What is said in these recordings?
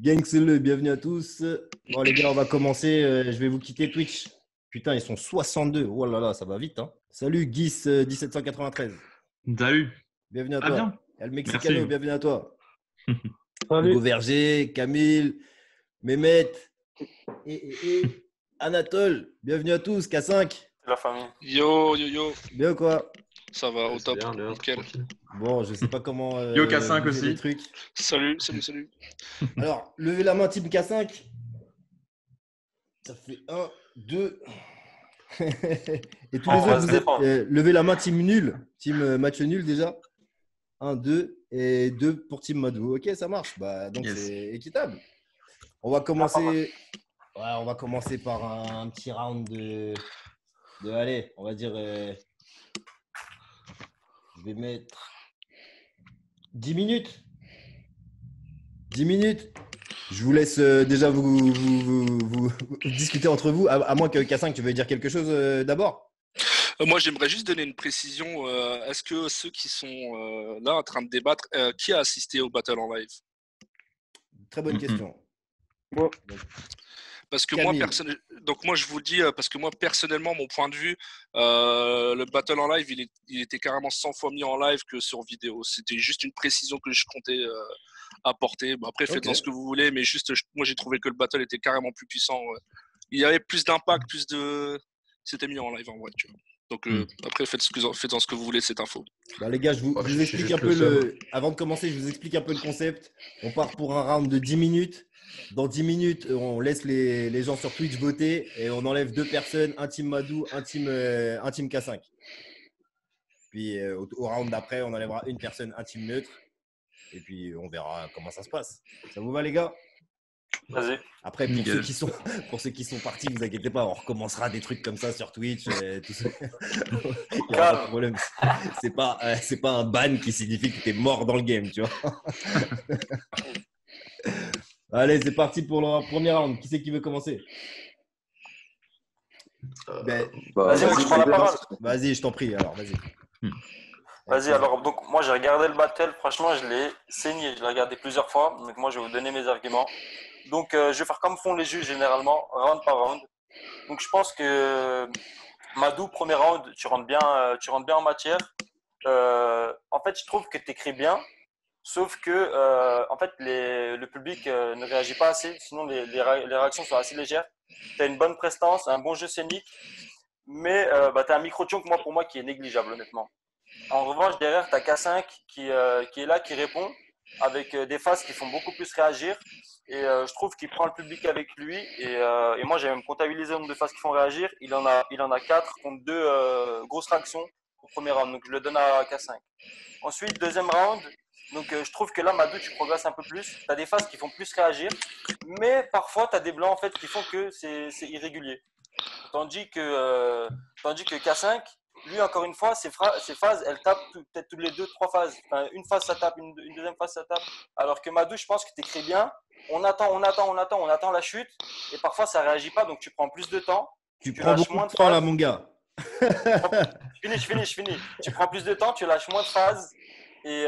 Gang, c'est le bienvenue à tous. Bon, les gars, on va commencer. Je vais vous quitter Twitch. Putain, ils sont 62. Oh là là, ça va vite. Hein. Salut, Guis 1793. Salut. Bienvenue à Ah toi. bien. El Mexicano, Merci. bienvenue à toi. Salut. Hugo Verger, Camille, Mehmet et Anatole. Bienvenue à tous. K5. La famille. Yo, yo, yo. Bien ou quoi? Ça va, au top. Bien, Nickel. tranquille. Bon, je sais pas comment. Yo, K5 bouger aussi. les trucs. Salut, salut, salut. Alors, levez la main, team K5. Ça fait 1, 2. Et tous les On va autres, se vous êtes, défendre. levez la main, team nul. Team match nul déjà. 1, 2 et 2 pour team Madou. Ok, ça marche. Bah, donc, Yes. c'est équitable. On va commencer, on va commencer par un petit round de allez, on va dire. Je vais mettre 10 minutes. 10 minutes. Je vous laisse déjà vous discuter entre vous, à moins que K5, tu veuilles dire quelque chose d'abord. Moi, j'aimerais juste donner une précision. Est-ce que ceux qui sont là en train de débattre, qui a assisté au Battle en live? Très bonne question. Moi. Parce que Camille. moi, je vous le dis, parce que moi, personnellement, mon point de vue, le Battle en live, il était carrément 100 fois mieux en live que sur vidéo. C'était juste une précision que je comptais apporter. Bon, après, faites-en Ok. ce que vous voulez, mais juste, moi, j'ai trouvé que le Battle était carrément plus puissant. Ouais. Il y avait plus d'impact, C'était mieux en live, en vrai, tu vois. Donc, après, faites-en ce que vous voulez, cette info. Bah, les gars, je vous je suis explique juste un peu le Avant de commencer, je vous explique un peu le concept. On part pour un round de 10 minutes. Dans 10 minutes, on laisse les gens sur Twitch voter et on enlève 2 personnes, un team Madou, un team K5. Puis au round d'après, on enlèvera une personne, un team neutre. Et puis on verra comment ça se passe. Ça vous va, les gars? Vas-y. Après, pour Nickel. ceux qui sont partis, vous inquiétez pas, on recommencera des trucs comme ça sur Twitch. Tout ça. Il n'y a pas de problème. C'est pas un ban qui signifie que tu es mort dans le game, tu vois. Allez, c'est parti pour le premier round. Qui c'est qui veut commencer? Vas-y, moi je prends la parole. Vas-y, je t'en prie. Alors, vas-y. Vas-y, alors donc moi j'ai regardé le battle, franchement je l'ai saigné, je l'ai regardé plusieurs fois, donc moi je vais vous donner mes arguments. Donc je vais faire comme font les juges généralement, round par round. Donc je pense que Madou, premier round, tu rentres bien en matière. En fait, je trouve que tu écris bien, sauf que en fait le public ne réagit pas assez, sinon les réactions sont assez légères. Tu as une bonne prestance, un bon jeu scénique, mais tu as un micro-chunk pour moi qui est négligeable honnêtement. En revanche, derrière, tu as K5 qui est là, qui répond avec des phases qui font beaucoup plus réagir. Et je trouve qu'il prend le public avec lui. Et moi, j'ai même comptabilisé le nombre de phases qui font réagir. Il en a 4 contre 2 grosses réactions au premier round. Donc, je le donne à K5. Ensuite, deuxième round. Donc, je trouve que là, Madou, tu progresses un peu plus. Tu as des phases qui font plus réagir. Mais parfois, tu as des blancs en fait, qui font que c'est irrégulier. Tandis que K5, lui, encore une fois, ses phases, elles tapent peut-être toutes les 2-3 phases. Enfin, une phase, ça tape, une deuxième phase, ça tape. Alors que Madou, je pense que tu écris bien. On attend la chute. Et parfois, ça ne réagit pas. Donc, tu prends plus de temps. Tu prends lâches beaucoup moins de de temps, là, phases. mon gars. Je finis. Tu prends plus de temps, tu lâches moins de phases. Et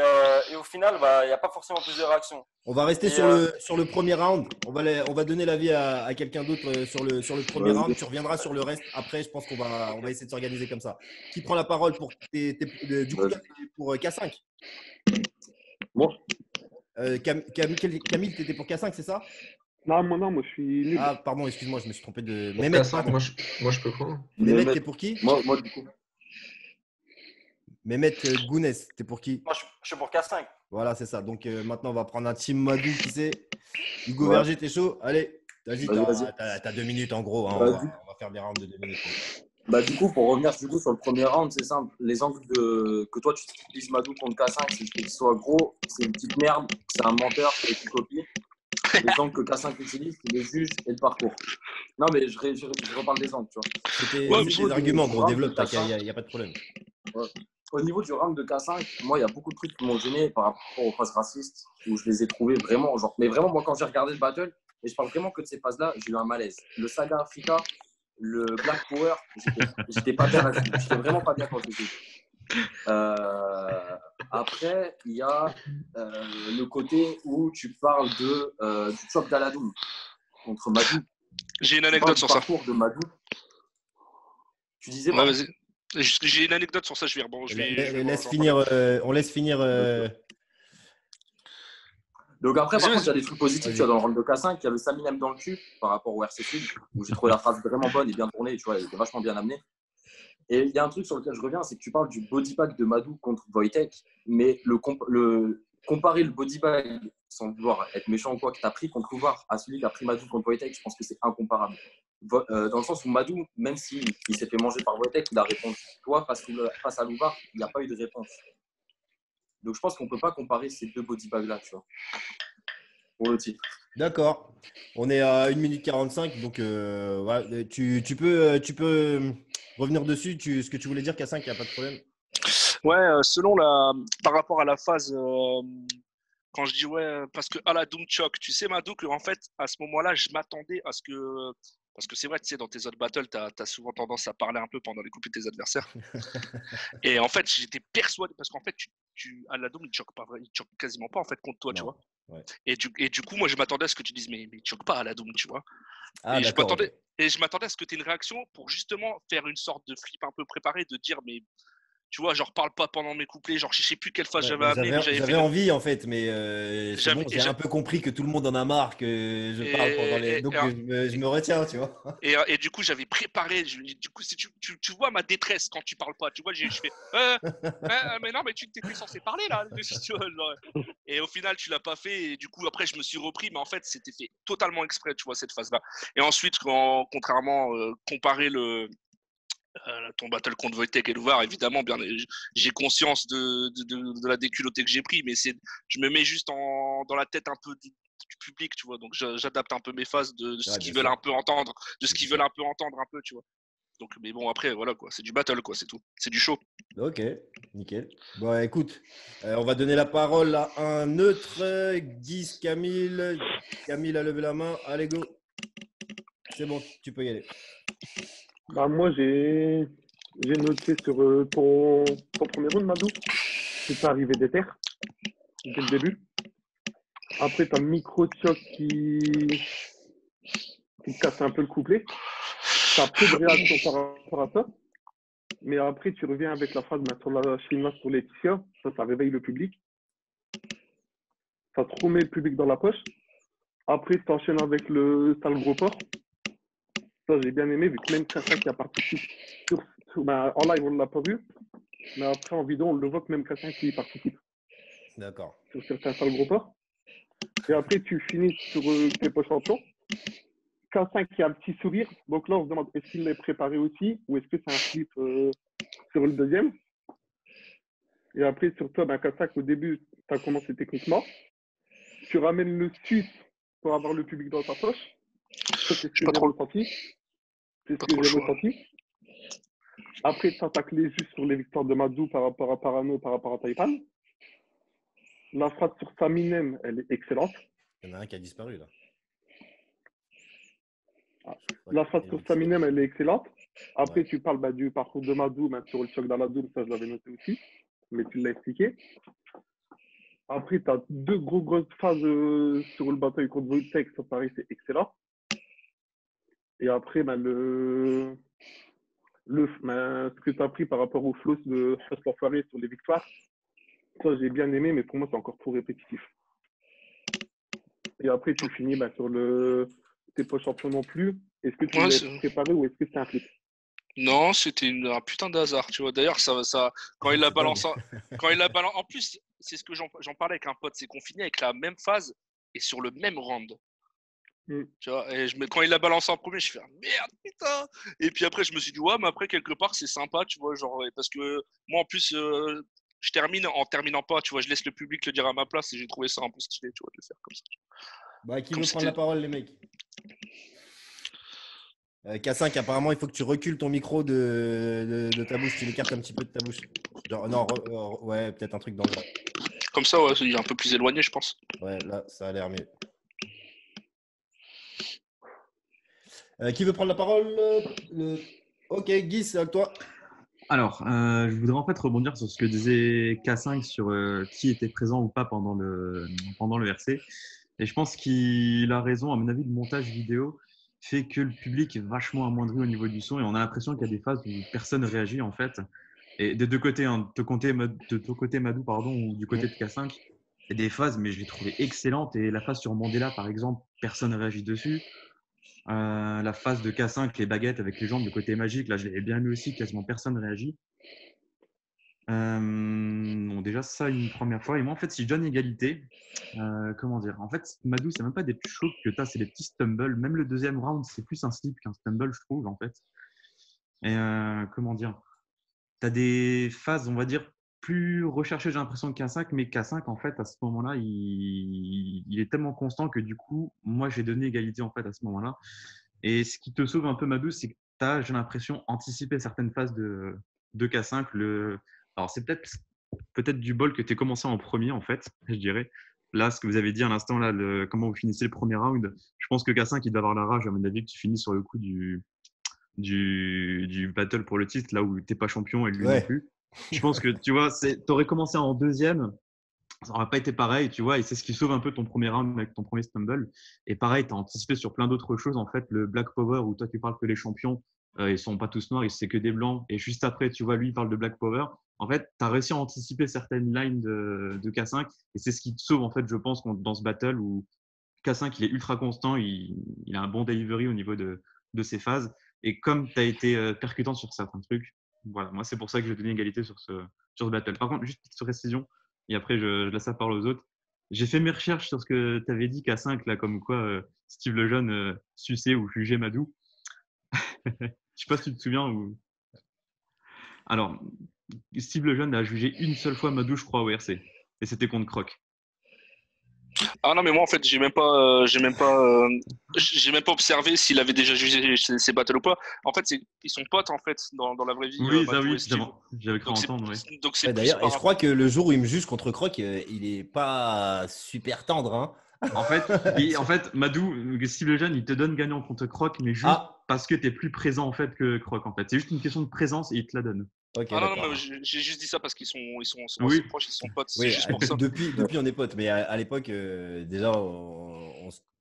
au final, il n'y a pas forcément plus de réactions. On va rester sur le premier round. On va donner l'avis à quelqu'un d'autre sur le premier round. Tu reviendras sur le reste. Après, je pense qu'on va essayer de s'organiser comme ça. Qui prend la parole pour pour K5? Bon. Camille, tu étais pour K5, c'est ça? Non, moi je suis nul. Ah, pardon, excuse-moi, je me suis trompé de. Pour Mehmet, K5, pardon. moi je peux prendre. Mehmet, t'es pour qui? Moi du coup. Mehmet Gounès, t'es pour qui? Moi, je suis pour K5. Voilà, c'est ça. Donc maintenant, on va prendre un team Madou, qui c'est? Hugo Ouais. Verger, t'es chaud? Allez, vas-y, Vas-y. t'as 2 minutes en gros. Hein. Vas-y. On va faire des rounds de 2 minutes. Du coup, pour revenir sur le premier round, c'est simple. Les angles que toi tu utilises Madou contre K5, c'est qu'il soit gros, c'est une petite merde, c'est un menteur et tu copies. Les angles que K5 utilise, c'est le juge et le parcours. Non, mais je reparle des angles, tu vois. C'était Ouais, des arguments, gros. round Développe, de K5, il n'y a pas de problème. Ouais. Au niveau du round de K5, moi, il y a beaucoup de trucs qui m'ont gêné par rapport aux phases racistes, où je les ai trouvées vraiment, genre, mais vraiment, moi, quand j'ai regardé le battle, et je parle vraiment que de ces phases-là, j'ai eu un malaise. Le Saga Africa, le Black Power, j'étais pas bien là-dessus. J'étais vraiment pas bien quand je l'ai vu. Après, il y a le côté où tu parles du choc d'Aladoum contre Madou. J'ai une Tu anecdote parles sur du ça. parcours de Madou. Tu disais, Ouais, pardon. vas-y. J'ai une anecdote sur ça, je vais rebondir. Je vais Laisse j'en finir, parler. on laisse finir. Donc après, Vas-y, par contre, il y vas-y. a des trucs positifs. Tu Vas-y. vois, dans le round de K5, il y avait Saminem dans le cul par rapport au RC Sud, où j'ai trouvé la phrase vraiment bonne et bien tournée. Tu vois, elle était vachement bien amenée. Et il y a un truc sur lequel je reviens, c'est que tu parles du body bag de Madou contre Wojtek, mais comparer le body bag, sans vouloir être méchant ou quoi, que tu as pris contre Louvard à celui qui a pris Madou contre Wojtek, je pense que c'est incomparable. Dans le sens où Madou, même s'il s'est fait manger par Wojtek, il a répondu. Toi, face à Louvard, il n'y a pas eu de réponse. Donc je pense qu'on ne peut pas comparer ces deux body bags-là, tu vois, pour le titre. D'accord. On est à 1 minute 45, donc ouais, tu peux revenir dessus. Ce que tu voulais dire, K5, il n'y a pas de problème. Ouais, par rapport à la phase, quand je dis ouais, parce que à la Doom Choc, tu sais, Madou, que en fait, à ce moment-là, je m'attendais à ce que. Parce que c'est vrai, tu sais, dans tes autres battles, tu as souvent tendance à parler un peu pendant les coupes de tes adversaires. Et en fait, j'étais persuadé, parce qu'en fait, à la Doom, il ne choque quasiment pas en fait contre toi, Non. tu vois. Ouais. Et du coup, moi, je m'attendais à ce que tu dises, mais il ne choque pas à la Doom, tu vois. Ah, et, d'accord. Ok. je m'attendais à ce que tu aies une réaction pour justement faire une sorte de flip un peu préparé, de dire, mais tu vois, genre parle pas pendant mes couplets, genre je sais plus quelle phase Ouais, j'avais amené, mais j'avais fait j'avais envie en fait, mais c'est bon, j'avais j'ai un peu compris que tout le monde en a marre que je parle pendant les. et, Donc je me retiens, tu vois. et du coup j'avais préparé, du coup si tu vois ma détresse quand tu parles pas, tu vois, je fais mais non mais tu t'étais censé parler là, tu vois, genre. Et au final tu l'as pas fait et du coup après je me suis repris, mais en fait c'était fait totalement exprès, tu vois, cette phase là. Et ensuite contrairement comparer ton battle contre Wojtek et Louvard, évidemment, bien, j'ai conscience de la déculottée que j'ai pris, mais je me mets juste dans la tête un peu du public, tu vois. Donc j'adapte un peu mes phases de ce Ouais, qu'ils bien veulent sûr. un peu entendre, de ce Bien qu'ils sûr. veulent un peu entendre un peu, tu vois. Donc, mais bon, après, voilà, quoi. C'est du battle, quoi, c'est tout. C'est du show. Ok, nickel. Bon, écoute, on va donner la parole à un neutre. Guise, Camille. Camille a levé la main. Allez, go. C'est bon, tu peux y aller. Bah, moi, j'ai noté sur ton premier round, Madou. C'est arrivé des terres dès le début. Après, tu as Micro-Choc qui casse un peu le couplet. Tu as peu de réactions par rapport à ça. Mais après, tu reviens avec la phrase sur la chinoise pour Laetitia. Ça réveille le public. Ça te remet le public dans la poche. Après, tu enchaînes avec le sale gros porc. Ça, j'ai bien aimé, vu que même Kassa qui a participé en live, on ne l'a pas vu. Mais après, en vidéo, on le voit que même Kassa qui y participe. D'accord. Sur certains sales gros porcs. Et après, tu finis sur tes poches champions. K5 qui a un petit sourire. Donc là, on se demande est-ce qu'il l'est préparé aussi ou est-ce que c'est un flip sur le deuxième. Et après, sur toi, K5, au début, tu as commencé techniquement. Tu ramènes le sus pour avoir le public dans ta poche. Ça, c'est ce que j'ai ressenti. C'est ce que j'ai ressenti. Après, tu attaques les justes sur les victoires de Madou par rapport à Parano, par rapport à Taipan. La phrase sur Saminem, elle est excellente. Il y en a un qui a disparu là. La phrase sur Saminem, elle est excellente. Après, tu parles du parcours de Madou, sur le choc d'Aladoum, ça je l'avais noté aussi, mais tu l'as expliqué. Après, tu as deux grosses phases sur le bataille contre Wojtek, ça paraît, c'est excellent. Et après, ce que tu as pris par rapport au flow de Hustler Faré sur les victoires, ça j'ai bien aimé, mais pour moi, c'est encore trop répétitif. Et après, tu finis sur t'es pas champion non plus. Est-ce que tu l'as préparé ou est-ce que c'est un flip? Non, c'était un putain de hasard, tu vois. D'ailleurs, quand il l'a balancé, en plus, c'est ce que j'en parlais avec un pote, c'est qu'on finit avec la même phase et sur le même round. Tu vois, et quand il l'a balancé en premier, je fais merde, putain. Et puis après, je me suis dit ouais, mais après quelque part, c'est sympa, tu vois, genre parce que moi en plus, je termine en terminant pas, tu vois, je laisse le public le dire à ma place et j'ai trouvé ça un peu stylé, tu vois, de le faire comme ça. Qui veut prendre la parole, les mecs? K5, apparemment, il faut que tu recules ton micro de ta bouche. Tu l'écartes un petit peu de ta bouche. Genre, non, ouais, peut-être un truc dans le genre. Comme ça, ouais, il est un peu plus éloigné, je pense. Ouais, là, ça a l'air mieux. Qui veut prendre la parole? Ok, Guy, c'est à toi. Alors, je voudrais en fait rebondir sur ce que disait K5 sur qui était présent ou pas pendant le RC. Et je pense qu'il a raison. À mon avis, le montage vidéo fait que le public est vachement amoindri au niveau du son et on a l'impression qu'il y a des phases où personne ne réagit en fait. Et des deux côtés, hein, de ton côté Madou, pardon, ou du côté de K5, il y a des phases, mais je l'ai trouvé excellente. Et la phase sur Mandela, par exemple, personne ne réagit dessus. La phase de K5, les baguettes avec les jambes, le côté magique, là, je l'avais bien lu aussi, quasiment personne ne réagit. Bon, déjà, ça, une première fois. Et moi, en fait, si je donne égalité, comment dire? En fait, Madou, c'est même pas des petits chocs que tu as, c'est des petits stumbles. Même le deuxième round, c'est plus un slip qu'un stumble, je trouve, en fait. Et comment dire? Tu as des phases, on va dire, plus recherchées, j'ai l'impression, que K5, mais K5, en fait, à ce moment-là, il est tellement constant que du coup, moi, j'ai donné égalité, en fait, à ce moment-là. Et ce qui te sauve un peu, Madou, c'est que tu as, j'ai l'impression, anticipé certaines phases de K5. Alors, c'est peut-être du bol que tu aies commencé en premier, en fait, je dirais. Là, ce que vous avez dit à l'instant, là, comment vous finissez le premier round, je pense que K5, il doit avoir la rage, à mon avis, que tu finis sur le coup du battle pour le titre, là où tu n'es pas champion et lui non Ouais. plus. Je pense que, tu vois, tu aurais commencé en deuxième, ça n'aurait pas été pareil, tu vois, et c'est ce qui sauve un peu ton premier round avec ton premier stumble. Et pareil, tu as anticipé sur plein d'autres choses, en fait, le Black Power, où toi, tu parles que les champions, ils sont pas tous noirs, c'est que des blancs. Et juste après, tu vois, lui, il parle de Black Power. En fait, tu as réussi à anticiper certaines lines de K5, et c'est ce qui te sauve, en fait, je pense, dans ce battle où K5, il est ultra constant, il a un bon delivery au niveau de ses phases. Et comme tu as été percutant sur certains trucs, voilà, moi, c'est pour ça que je donné égalité sur ce battle. Par contre, juste une petite précision, et après, je laisse la parole aux autres. J'ai fait mes recherches sur ce que tu avais dit K5, là, comme quoi Steve Lejeune suçait ou jugeait Madou. Je sais pas si tu te souviens. Alors, Steve Lejeune a jugé une seule fois Madou, je crois, au RC. Et c'était contre Croc. Ah non, mais moi en fait, j'ai même pas observé s'il avait déjà jugé ses battles ou pas. En fait, ils sont potes en fait dans la vraie vie, Oui, ça Madou oui, et Steve. j'avais cru Donc entendre, oui. c'est Ouais, plus d'ailleurs, et par je crois rapport. que le jour où il me juge contre Croc, il est pas super tendre. Hein. En fait, Madou, Steve Lejeune, il te donne gagnant contre Croc, mais juste Ah, parce que tu es plus présent en fait que Croc. En fait, c'est juste une question de présence et il te la donne. ok, Ah non, non, mais d'accord. j'ai juste dit ça parce sont assez Oui, proches, ils sont potes, c'est Oui, juste pour ça. depuis on est potes, mais à l'époque, déjà,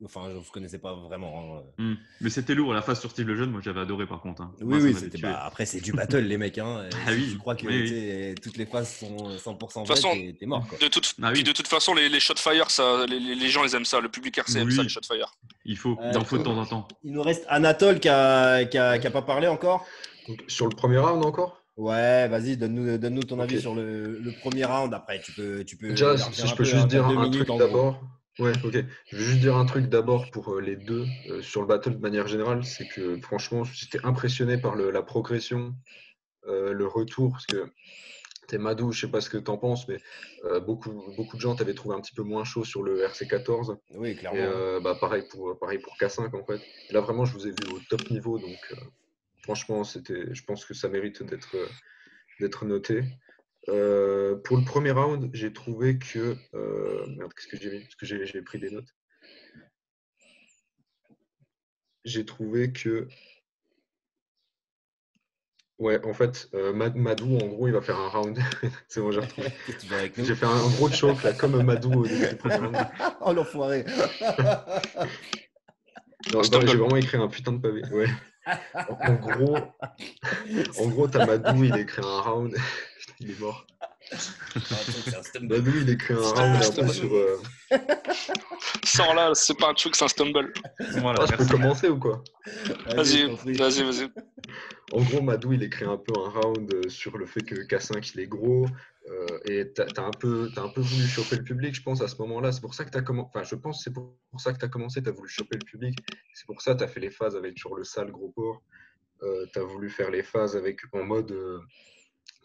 enfin, on se connaissait pas vraiment. Hein. Mais c'était lourd. La phase sur Steve Lejeune, moi j'avais adoré par contre. Hein. Oui, Moi, ça oui, m'avait c'était tué. bah, après, c'est du battle, les mecs. Hein. Ah Si tu oui, crois que oui, oui. toutes les phases sont 100% De toute vraies, façon, t'es mort, quoi. Ah puis oui, de toute façon, les shot fire, ça, les gens ils aiment ça, le public RC aime ça, les oui, shot fire. il en faut de temps en temps. Il nous reste Anatole qui a pas parlé encore. Donc, sur le premier round encore? Ouais, vas-y, donne-nous ton Ok. avis sur le premier round. Après, tu peux Déjà, élargir si je un peux peu, juste hein, t'as dire 2 un minutes truc en gros. d'abord. Ouais, ok. Je veux juste dire un truc d'abord pour les deux sur le battle de manière générale. C'est que franchement, j'étais impressionné par la progression, le retour. Parce que t'es Madou, je sais pas ce que t'en penses, mais beaucoup de gens t'avaient trouvé un petit peu moins chaud sur le RC14. Oui, Et clairement. Hein. bah, pareil pour K5 en fait. Et là, vraiment, je vous ai vu au top niveau. Donc, franchement, je pense que ça mérite d'être noté. Pour le premier round, j'ai trouvé que. Merde, qu'est-ce que j'ai mis? Parce que j'ai pris des notes. J'ai trouvé que. Ouais, en fait, Madou, en gros, il va faire un round. C'est bon, j'ai retrouvé. T'es toujours avec nous. J'ai fait un gros choke, là, comme Madou au début du premier round. Oh l'enfoiré. Non, j'ai Stumble. vraiment écrit un putain de pavé. Ouais. En gros, t'as Madou, il écrit un round. Il est mort. C'est un stumble. Madou, il écrit un round un peu sur. Sans là, c'est pas un truc, c'est un stumble. Voilà, Ah, je peux merci. commencer ou quoi? Vas-y, je t'en prie. vas-y. En gros, Madou, il écrit un peu un round sur le fait que K5, il est gros. Et t'as un peu voulu choper le public, je pense, à ce moment-là. C'est pour ça que t'as commencé. Enfin, je pense que c'est pour ça que t'as commencé. T'as voulu choper le public. C'est pour ça que t'as fait les phases avec sur le sale gros porc. T'as voulu faire les phases en mode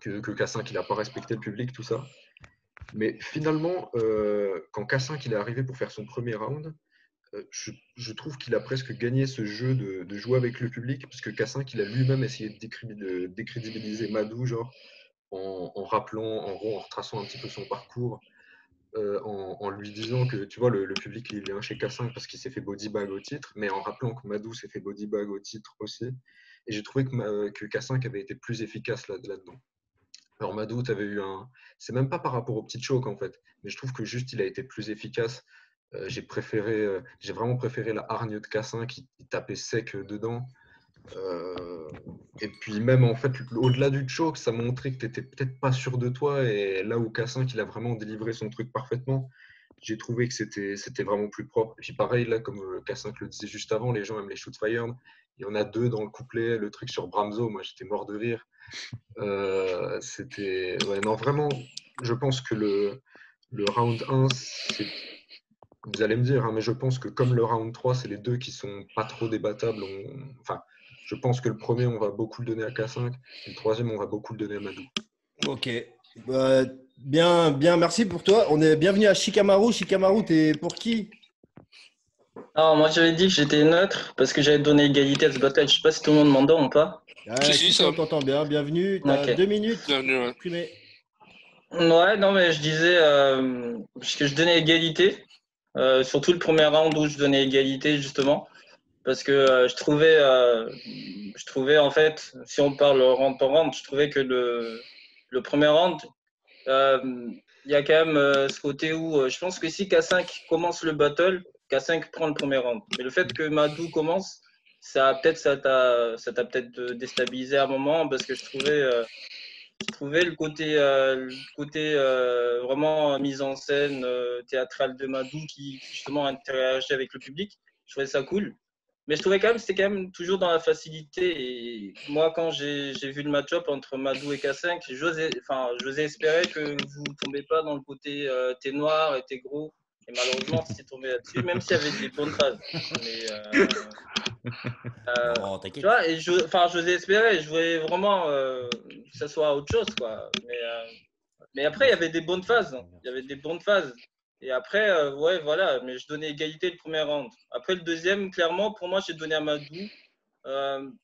que K5, il n'a pas respecté le public, tout ça. Mais finalement, quand K5, il est arrivé pour faire son premier round, je trouve qu'il a presque gagné ce jeu de jouer avec le public, parce que K5, il a lui-même essayé de décrédibiliser Madou, genre, en rappelant, en gros, en retraçant un petit peu son parcours, en lui disant que, tu vois, le public, il vient chez K5 parce qu'il s'est fait body bag au titre, mais en rappelant que Madou s'est fait body bag au titre aussi. Et j'ai trouvé que K5 avait été plus efficace là-dedans. Alors Madou, tu avais eu un. C'est même pas par rapport au petit choke en fait, mais je trouve que juste il a été plus efficace. J'ai vraiment préféré la hargne de K5 qui tapait sec dedans. Et puis même en fait, au-delà du choke, ça montrait que tu n'étais peut-être pas sûr de toi. Et là où K5 il a vraiment délivré son truc parfaitement, j'ai trouvé que c'était vraiment plus propre. Et puis pareil, là, comme K5 le disait juste avant, les gens aiment les shoot fired. Il y en a 2 dans le couplet, le truc sur Bramzo, moi j'étais mort de rire. Ouais, non, vraiment, je pense que le round 1, vous allez me dire, hein, mais je pense que comme le round 3, c'est les 2 qui sont pas trop débattables. Enfin, je pense que le premier, on va beaucoup le donner à K5, et le troisième, on va beaucoup le donner à Madou. Ok. Bien, merci pour toi. On est bienvenu à Shikamaru. Shikamaru, t'es pour qui? Alors, moi, j'avais dit que j'étais neutre parce que j'avais donné égalité à ce battle. Je sais pas si tout le monde m'entend ou pas. Si, on t'entend bien. Bienvenue. T'as Ok. 2 minutes. Bienvenue, ouais. Exprimé. Ouais, non, mais je disais parce que je donnais égalité, surtout le premier round où je donnais égalité justement, parce que je trouvais en fait, si on parle round par round, je trouvais que le premier round, il y a quand même ce côté où je pense que si K5 commence le battle, K5 prend le premier round. Mais le fait que Madou commence, ça t'a peut-être déstabilisé à un moment parce que je trouvais le côté vraiment mise en scène théâtrale de Madou qui justement interagit avec le public. Je trouvais ça cool. Mais je trouvais quand même c'était quand même toujours dans la facilité. Et moi, quand j'ai vu le match-up entre Madou et K5, j'osais espérer que vous ne tombez pas dans le côté t'es noir et t'es gros. Et malheureusement, c'est tombé là-dessus, même s'il y avait des bonnes phases. Mais Oh, tu t'inquiète. vois, et j'osais espérer, je voulais vraiment que ça soit autre chose, quoi. Mais après, il y avait des bonnes phases. Il y avait des bonnes phases. Et après, ouais, voilà, mais je donnais égalité le premier round. Après, le deuxième, clairement, pour moi, j'ai donné à Madou.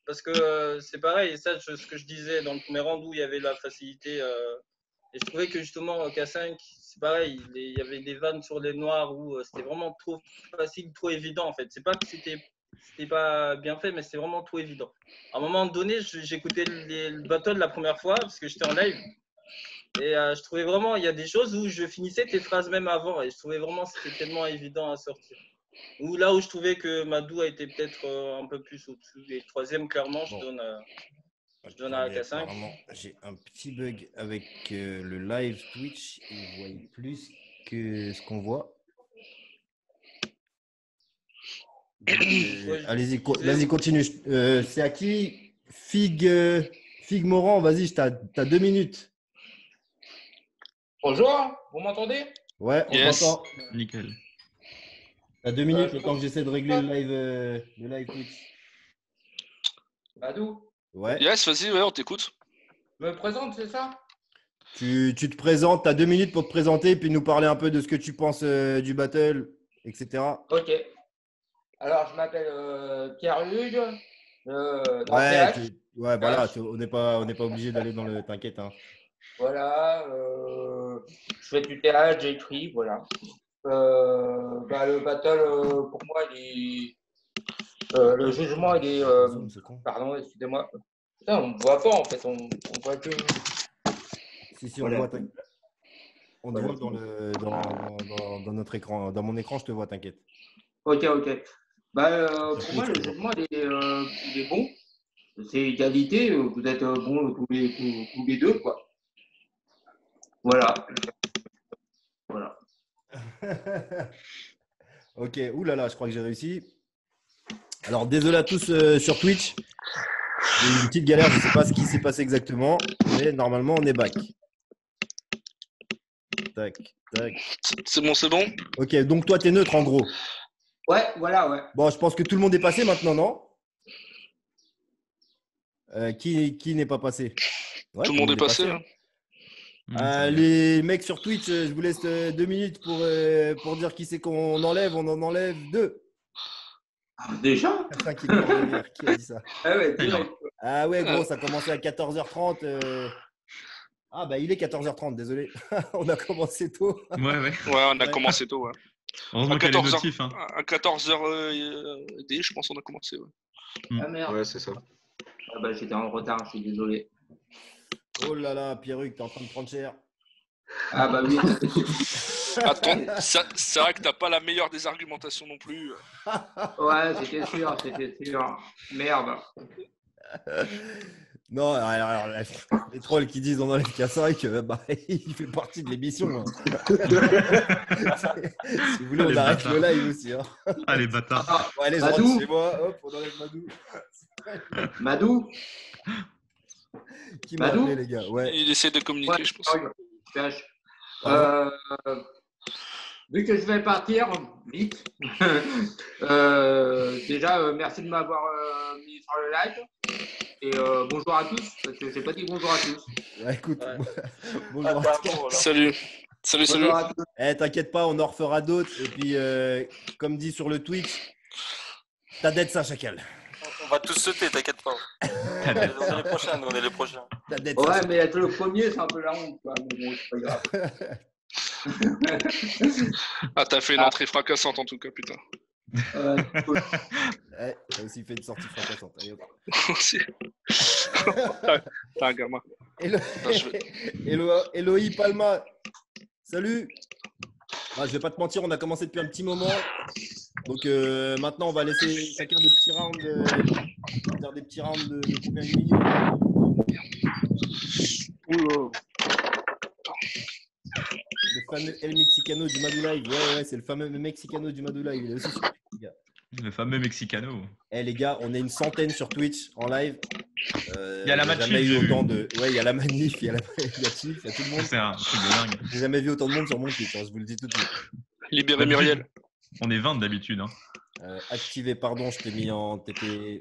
Parce que c'est pareil, ça, ce que je disais dans le premier round où il y avait la facilité. Et je trouvais que justement, K5, c'est pareil, il y avait des vannes sur les noirs où c'était vraiment trop facile, trop évident, en fait. C'est pas que c'était pas bien fait, mais c'était vraiment trop évident. À un moment donné, j'écoutais le battle la première fois parce que j'étais en live. Et je trouvais vraiment, il y a des choses où je finissais tes phrases même avant. Et je trouvais vraiment c'était tellement évident à sortir. Ou là où je trouvais que Madou a été peut-être un peu plus au-dessus. Et le troisième, clairement, je donne à K5. Apparemment, j'ai un petit bug avec le live Twitch. Ils voient plus que ce qu'on voit. Allez-y, vas-y, continue. C'est à qui? Fig Morand, vas-y, t'as 2 minutes. Bonjour, vous m'entendez? Ouais, on Yes. t'entend. Nickel. T'as 2 minutes, le temps que j'essaie de régler le live Twitch. Badou, Ouais. Yes, vas-y, ouais, on t'écoute. me présente, c'est ça? Tu te présentes, t'as 2 minutes pour te présenter, puis nous parler un peu de ce que tu penses du battle, etc. Ok. Alors, je m'appelle Pierre Hugues. Dans Ouais, PH. voilà, on n'est pas obligé d'aller dans le. T'inquiète, hein. Voilà. Je fais du théâtre, j'écris, voilà. Le battle, pour moi, le jugement, il est. Zoom, c'est con. Pardon, excusez-moi. Putain, on ne voit pas en fait, on voit que. Si, Voilà. on te voit. On te voit dans notre écran. Dans mon écran, je te vois, t'inquiète. Ok. Pour moi, le jugement, il est bon. C'est égalité. Vous êtes bons tous les deux, quoi. Voilà. Ok, oulala, je crois que j'ai réussi. Alors, désolé à tous sur Twitch. J'ai eu une petite galère, je ne sais pas ce qui s'est passé exactement, mais normalement, on est back. Tac. C'est bon? Ok, donc toi, tu es neutre en gros. Ouais, voilà, ouais. Bon, je pense que tout le monde est passé maintenant, non? Qui n'est pas passé? Ouais, Tout le monde est passé. Hein. Les mecs sur Twitch, je vous laisse 2 minutes pour dire qui c'est qu'on enlève. On en enlève 2. Déjà? Qui a dit ça? Ah ouais, direct. Ah ouais, gros, ça a commencé à 14h30. Ah bah, il est 14h30, désolé. On a commencé tôt. Ouais, on a commencé tôt, ouais. Heureusement qu'il y a les notifs. À 14h, je pense qu'on a commencé, ouais. Ah merde. Ouais, c'est ça. Ah bah, j'étais en retard, je suis désolé. Oh là là, Pierruc, t'es en train de prendre cher. Ah bah oui. Attends, c'est vrai que t'as pas la meilleure des argumentations non plus. Ouais, c'était sûr, c'était sûr. Merde. Non, alors, les trolls qui disent on enlève K5, bah, il fait partie de l'émission. Hein. Si vous voulez, on Les arrête bâtards. le live aussi. Hein. Ah, les bâtards. Ouais, allez, je Madou. rentre chez moi. Hop, on enlève Madou. Madou. Qui m'a Madou. appelé, les gars? Ouais. Il essaie de communiquer, Ouais, je pense. cache. Vu que je vais partir vite, déjà, merci de m'avoir mis sur le live. Et bonjour à tous, parce que j'ai pas dit bonjour à tous. Ouais, écoute, Ouais. bonjour à Ah, toi. voilà. Salut. Salut. Bonjour à tous. T'inquiète pas, on en refera d'autres. Et puis, comme dit sur le Twitch, ta dette, ça, chacal. On va tous sauter, t'inquiète pas. On est les prochains, nous, on est les prochains. Ta dette, Ouais, ça, mais être le premier, c'est un peu la honte, quoi. Mais bon, c'est pas grave. Ah, t'as fait une entrée fracassante en tout cas, putain. Cool. Ouais, t'as aussi fait une sortie fracassante. Allez, hop. Aussi. T'as un gamin. Eloï Palma, salut. Ah, je vais pas te mentir, on a commencé depuis un petit moment. Donc maintenant, on va laisser chacun des petits rounds, faire des petits rounds de combien de minutes. Le fameux El Mexicano du Madou Live. Ouais, c'est le fameux Mexicano du Madou Live. Il est aussi sur Twitch, les gars. Le fameux Mexicano. Les gars, on est une centaine sur Twitch en live. Il y a la j'ai manif, jamais eu j'ai vu. autant de. Ouais, il y a la manif, il y a la chief, il y a tout le monde. C'est un truc de dingue. J'ai jamais vu autant de monde sur mon Twitch, hein, je vous le dis tout de suite. Libérez Muriel. On est 20 d'habitude. Hein. Activé, pardon, je t'ai mis en TP.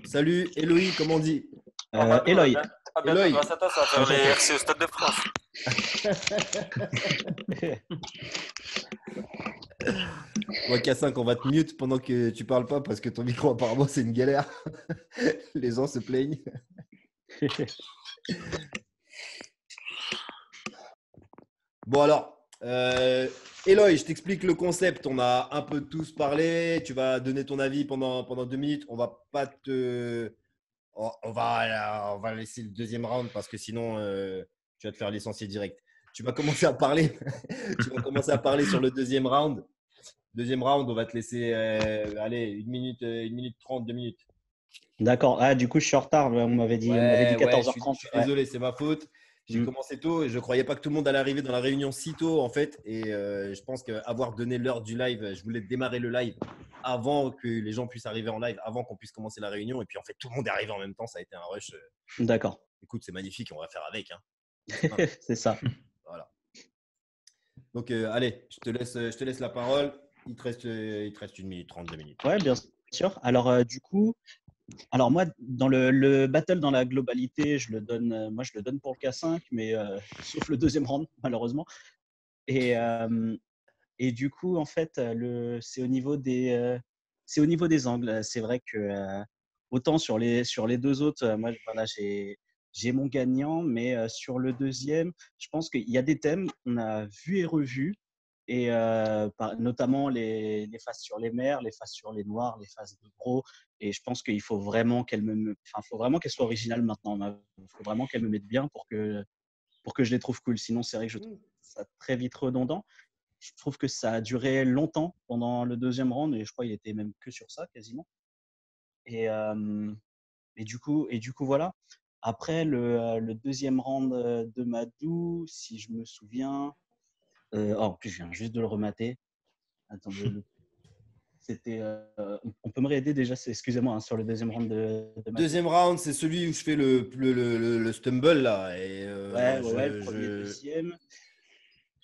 Salut, Eloï, comment on dit? Eloï. Ah, bientôt, Eloï. grâce à toi, ça va faire les RC au Stade de France. Moi, K5, on va te mute pendant que tu parles pas parce que ton micro, apparemment, c'est une galère. Les gens se plaignent. Bon, alors, Eloï, je t'explique le concept. On a un peu tous parlé. Tu vas donner ton avis pendant 2 minutes. On va pas te. On va laisser le deuxième round parce que sinon, tu vas te faire licencier direct. Tu vas commencer à parler. Tu vas commencer à parler sur le deuxième round. Deuxième round, on va te laisser, allez, 1 minute 30, 2 minutes. D'accord. Ah, du coup, je suis en retard. On m'avait dit 14h30. Je suis désolé, c'est ma faute. J'ai commencé tôt et je ne croyais pas que tout le monde allait arriver dans la réunion si tôt, en fait. Et je pense qu'avoir donné l'heure du live, je voulais démarrer le live avant que les gens puissent arriver en live, avant qu'on puisse commencer la réunion. Et puis, en fait, tout le monde est arrivé en même temps. Ça a été un rush. D'accord. Écoute, c'est magnifique. On va faire avec. Hein. C'est ça. Voilà. Donc, allez, je te laisse la parole. Il te reste 1 minute 30, 2 minutes. Ouais, bien sûr. Alors, du coup, moi, dans le battle dans la globalité, je le donne pour le K5, mais sauf le deuxième round, malheureusement. Et du coup, en fait, c'est au niveau des angles. C'est vrai que autant sur les deux autres, moi, voilà, j'ai mon gagnant, mais sur le deuxième, je pense qu'il y a des thèmes qu'on a vus et revus. Et notamment les faces sur les mers, les faces sur les noirs, les faces de gros. Et je pense qu'il faut vraiment qu'elle soit originale maintenant. Il faut vraiment qu'elle me mette bien pour que je les trouve cool. Sinon, c'est vrai que je trouve ça très vite redondant. Je trouve que ça a duré longtemps pendant le deuxième round et je crois qu'il était même que sur ça quasiment. Et du coup, voilà. Après, le deuxième round de Madou, si je me souviens. En plus, je viens juste de le remater. Attendez, c'était. On peut me réaider déjà, excusez-moi, hein, sur le deuxième round de Deuxième round, c'est celui où je fais le stumble là. Et, ouais, le premier, deuxième.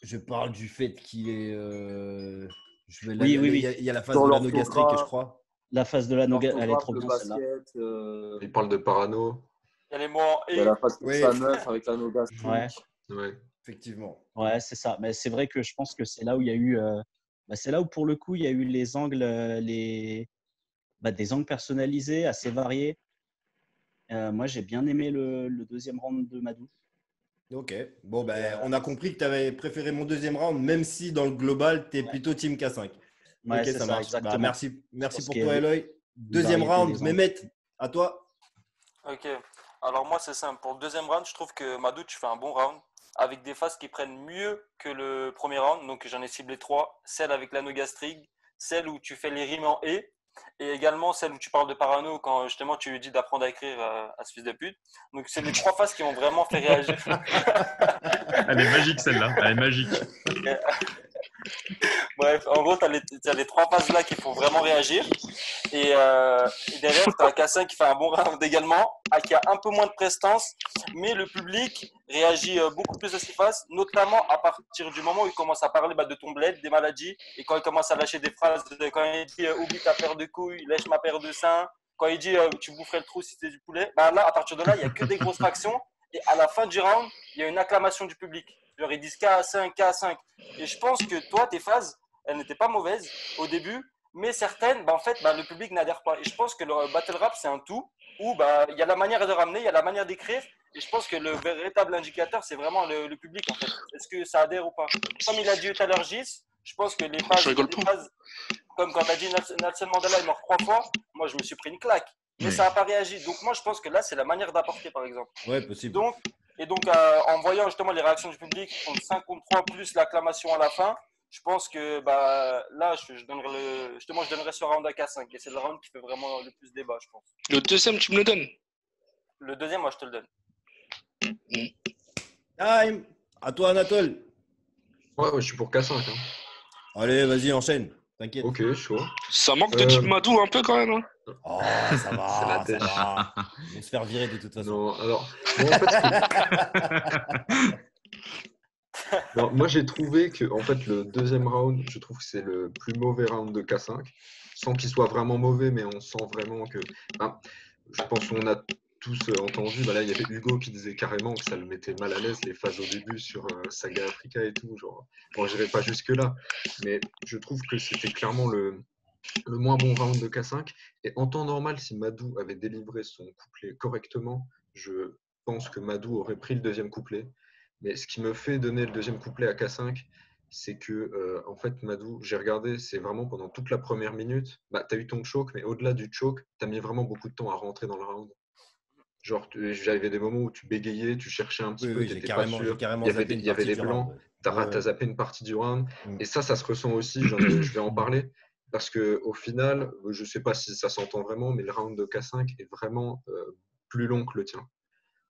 Je parle du fait qu'il est. Oui. Il y a la phase de l'anneau gastrique, je crois. La phase de l'anneau gastrique, elle est trop bien celle-là. Il parle de parano. Il y a les mots. Il y a la phase de sa meuf avec l'anneau gastrique. Ouais. Effectivement. Ouais, c'est ça. Mais c'est vrai que je pense que c'est là où il y a eu. C'est là où pour le coup il y a eu les angles, des angles personnalisés assez variés. Moi, j'ai bien aimé le deuxième round de Madou. Ok. Bon, on a compris que tu avais préféré mon deuxième round, même si dans le global, tu es plutôt team K5. Ouais, ok, ça marche. Exactement. Merci pour toi, Eloy. Deuxième round, Mehmet, à toi. Ok. Alors moi, c'est simple. Pour le deuxième round, je trouve que Madou, tu fais un bon round avec des phases qui prennent mieux que le premier round. Donc j'en ai ciblé 3. Celle avec l'anneau gastrique, celle où tu fais les rimes en et également celle où tu parles de parano quand justement tu lui dis d'apprendre à écrire à ce fils de pute. Donc c'est les 3 phases qui m'ont vraiment fait réagir. Elle est magique celle-là. Elle est magique. Bref, en gros, t'as les 3 phases là qui font vraiment réagir. Et derrière, tu as K5 qui fait un bon round également, qui a un peu moins de prestance, mais le public réagit beaucoup plus à ces phases, notamment à partir du moment où il commence à parler de ton bled, des maladies, et quand il commence à lâcher des phrases, quand il dit oublie ta paire de couilles, lèche ma paire de seins, quand il dit tu boufferais le trou si c'était du poulet, là, à partir de là, il n'y a que des grosses fractions, et à la fin du round, il y a une acclamation du public. Genre, ils disent K5, K5. Et je pense que toi, tes phases, elles n'étaient pas mauvaises au début, mais certaines, en fait, le public n'adhère pas. Et je pense que le battle rap, c'est un tout où il y a la manière de ramener, il y a la manière d'écrire. Et je pense que le véritable indicateur, c'est vraiment le public, en fait. Est-ce que ça adhère ou pas? Comme il a dit tout à l'heure, Gis, je pense que les phases, comme quand tu as dit Nelson Mandela est mort 3 fois, moi, je me suis pris une claque. Mais ça n'a pas réagi. Donc, moi, je pense que là, c'est la manière d'apporter, par exemple. Ouais, possible. Donc, en voyant justement les réactions du public, 5 contre 3 plus l'acclamation à la fin, je pense que là, je donnerais ce round à K5. Et c'est le round qui fait vraiment le plus débat, je pense. Le deuxième, tu me le donnes? Le deuxième, moi, je te le donne. Time. À toi, Anatole. Ouais, je suis pour K5. Hein. Allez, vas-y, enchaîne. T'inquiète. Ok, chaud. Ça manque de Team Madou un peu quand même. Hein. Oh, ça va, ça va. Ils vont se faire virer de toute façon. Non, alors, non, moi j'ai trouvé que en fait le deuxième round, je trouve que c'est le plus mauvais round de K5, sans qu'il soit vraiment mauvais, mais on sent vraiment que, je pense qu'on a tous entendu, là il y avait Hugo qui disait carrément que ça le mettait mal à l'aise les phases au début sur Saga Africa et tout, genre, bon j'irai pas jusque là, mais je trouve que c'était clairement le moins bon round de K5. Et en temps normal, si Madou avait délivré son couplet correctement, je pense que Madou aurait pris le deuxième couplet. Mais ce qui me fait donner le deuxième couplet à K5, c'est que, en fait, Madou, j'ai regardé, c'est vraiment pendant toute la première minute, tu as eu ton choke, mais au-delà du choke, tu as mis vraiment beaucoup de temps à rentrer dans le round. Genre, j'avais des moments où tu bégayais, tu cherchais un petit peu, tu n'étais pas sûr. Il y avait des blancs, tu as zappé une partie du round. Et ça se ressent aussi, je vais en parler. Parce qu'au final, je ne sais pas si ça s'entend vraiment, mais le round de K5 est vraiment plus long que le tien.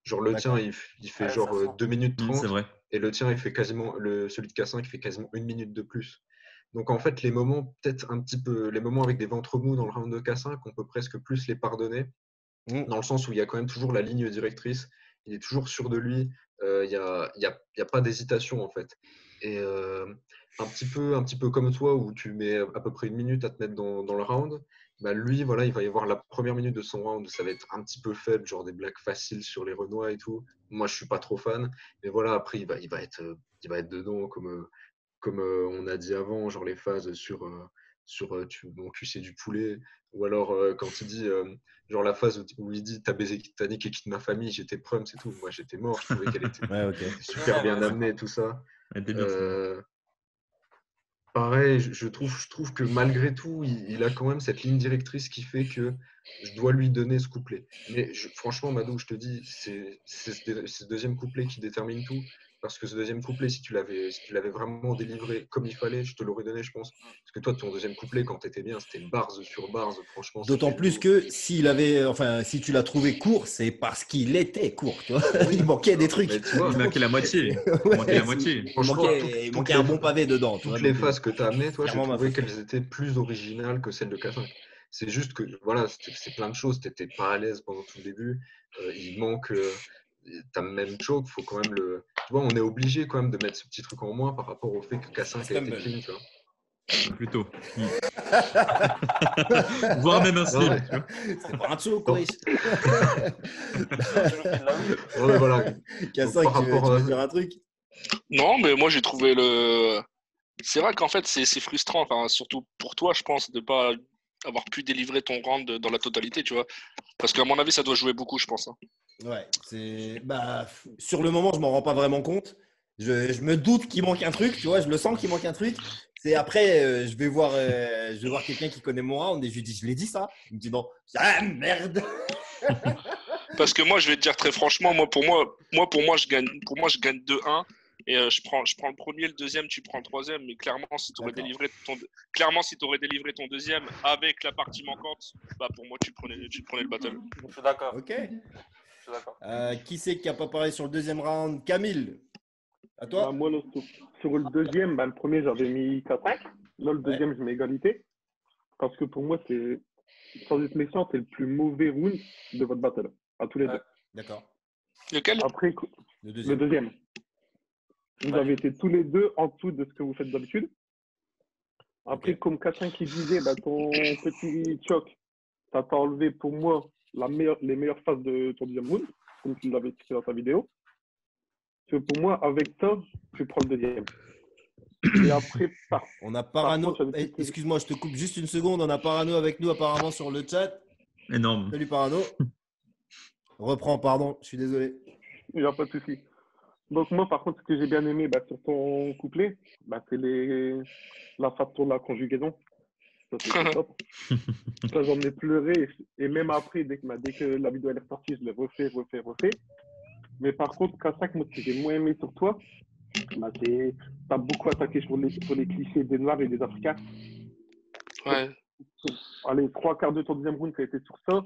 Genre le tien, il fait genre 2 minutes 30. C'est vrai. Et le tien, il fait quasiment, celui de K5, il fait quasiment 1 minute de plus. Donc en fait, les moments, peut-être un petit peu, les moments avec des ventres mous dans le round de K5, on peut presque plus les pardonner. Dans le sens où il y a quand même toujours la ligne directrice. Il est toujours sûr de lui. Il n'y a pas d'hésitation en fait. Et un petit peu comme toi, où tu mets à peu près 1 minute à te mettre dans le round, lui, voilà, il va y avoir la première minute de son round, ça va être un petit peu faible, genre des blagues faciles sur les Renois et tout. Moi, je suis pas trop fan, mais voilà, après, il va être dedans, comme on a dit avant, genre les phases sur mon cul c'est du poulet, ou alors quand il dit genre la phase où il dit t'as baisé Titanic et quitte ma famille, j'étais prum, c'est tout, moi j'étais mort, je trouvais qu'elle était super bien amenée et tout ça. Pareil, je trouve que malgré tout, il a quand même cette ligne directrice qui fait que je dois lui donner ce couplet. Mais franchement, Madou, je te dis, c'est ce deuxième couplet qui détermine tout. Parce que ce deuxième couplet, si tu l'avais vraiment délivré comme il fallait, je te l'aurais donné, je pense. Parce que toi, ton deuxième couplet, quand tu étais bien, c'était bars sur bars, franchement. D'autant plus que si tu l'as trouvé court, c'est parce qu'il était court. Tu vois, il manquait des trucs. Il manquait la moitié. Il manquait un bon pavé dedans. Toutes les phases que tu as amenées, toi, je trouvais qu'elles étaient plus originales que celles de K5. C'est juste que, voilà, c'est plein de choses. Tu n'étais pas à l'aise pendant tout le début. Il manque. T'as même choke, faut quand même le. Tu vois, on est obligé quand même de mettre ce petit truc en moins par rapport au fait que K5 a été clean, tu vois. Plutôt. Voire même un slip. C'est pas un choke, oui. Ouais, voilà. K5, tu veux dire un truc? Non, mais moi j'ai trouvé le. C'est vrai qu'en fait c'est frustrant, enfin, surtout pour toi, je pense, de pas avoir pu délivrer ton round dans la totalité, tu vois. Parce qu'à mon avis, ça doit jouer beaucoup, je pense. Hein. Ouais, sur le moment, je m'en rends pas vraiment compte. Je me doute qu'il manque un truc, tu vois, je le sens qu'il manque un truc. C'est après, je vais voir quelqu'un qui connaît mon round et je lui dis, je l'ai dit ça. Il me dit non. Ah merde. Parce que moi, je vais te dire très franchement, pour moi, je gagne 2-1. Et je prends le premier, le deuxième, tu prends le troisième. Mais clairement, si tu aurais délivré ton deuxième avec la partie manquante, bah pour moi, tu prenais le battle. Je suis d'accord. Ok. Je suis d'accord. Qui c'est qui n'a pas parlé sur le deuxième round? Camille, à toi. Moi, sur le deuxième, le premier, j'avais mis K5. Là, le deuxième, je mets égalité. Parce que pour moi, c'est, sans être méchant, c'est le plus mauvais round de votre battle. À tous les deux. D'accord. Lequel? Après, Le le deuxième. Vous avez été tous les deux en dessous de ce que vous faites d'habitude. Après, comme K5 qui disait, ton petit choc, ça t'a enlevé pour moi les meilleures phases de ton deuxième round, comme tu l'avais expliqué dans ta vidéo. Parce que pour moi, avec ça, tu prends le deuxième. Et après, on a Parano. Excuse-moi, je te coupe juste une seconde. On a Parano avec nous apparemment sur le chat. Énorme. Salut Parano. Reprends, pardon, je suis désolé. Il n'y a pas de souci. Donc moi, par contre, ce que j'ai bien aimé sur ton couplet, c'est la phase sur la conjugaison. Ça, c'est top. Ça, j'en ai pleuré. Et même après, dès que la vidéo elle est sortie, je l'ai refait. Mais par contre, K5, moi, ce que j'ai moins aimé sur toi, t'as beaucoup attaqué sur les clichés des Noirs et des Africains. Ouais. Allez, 3/4 de ton deuxième round, ça a été sur ça.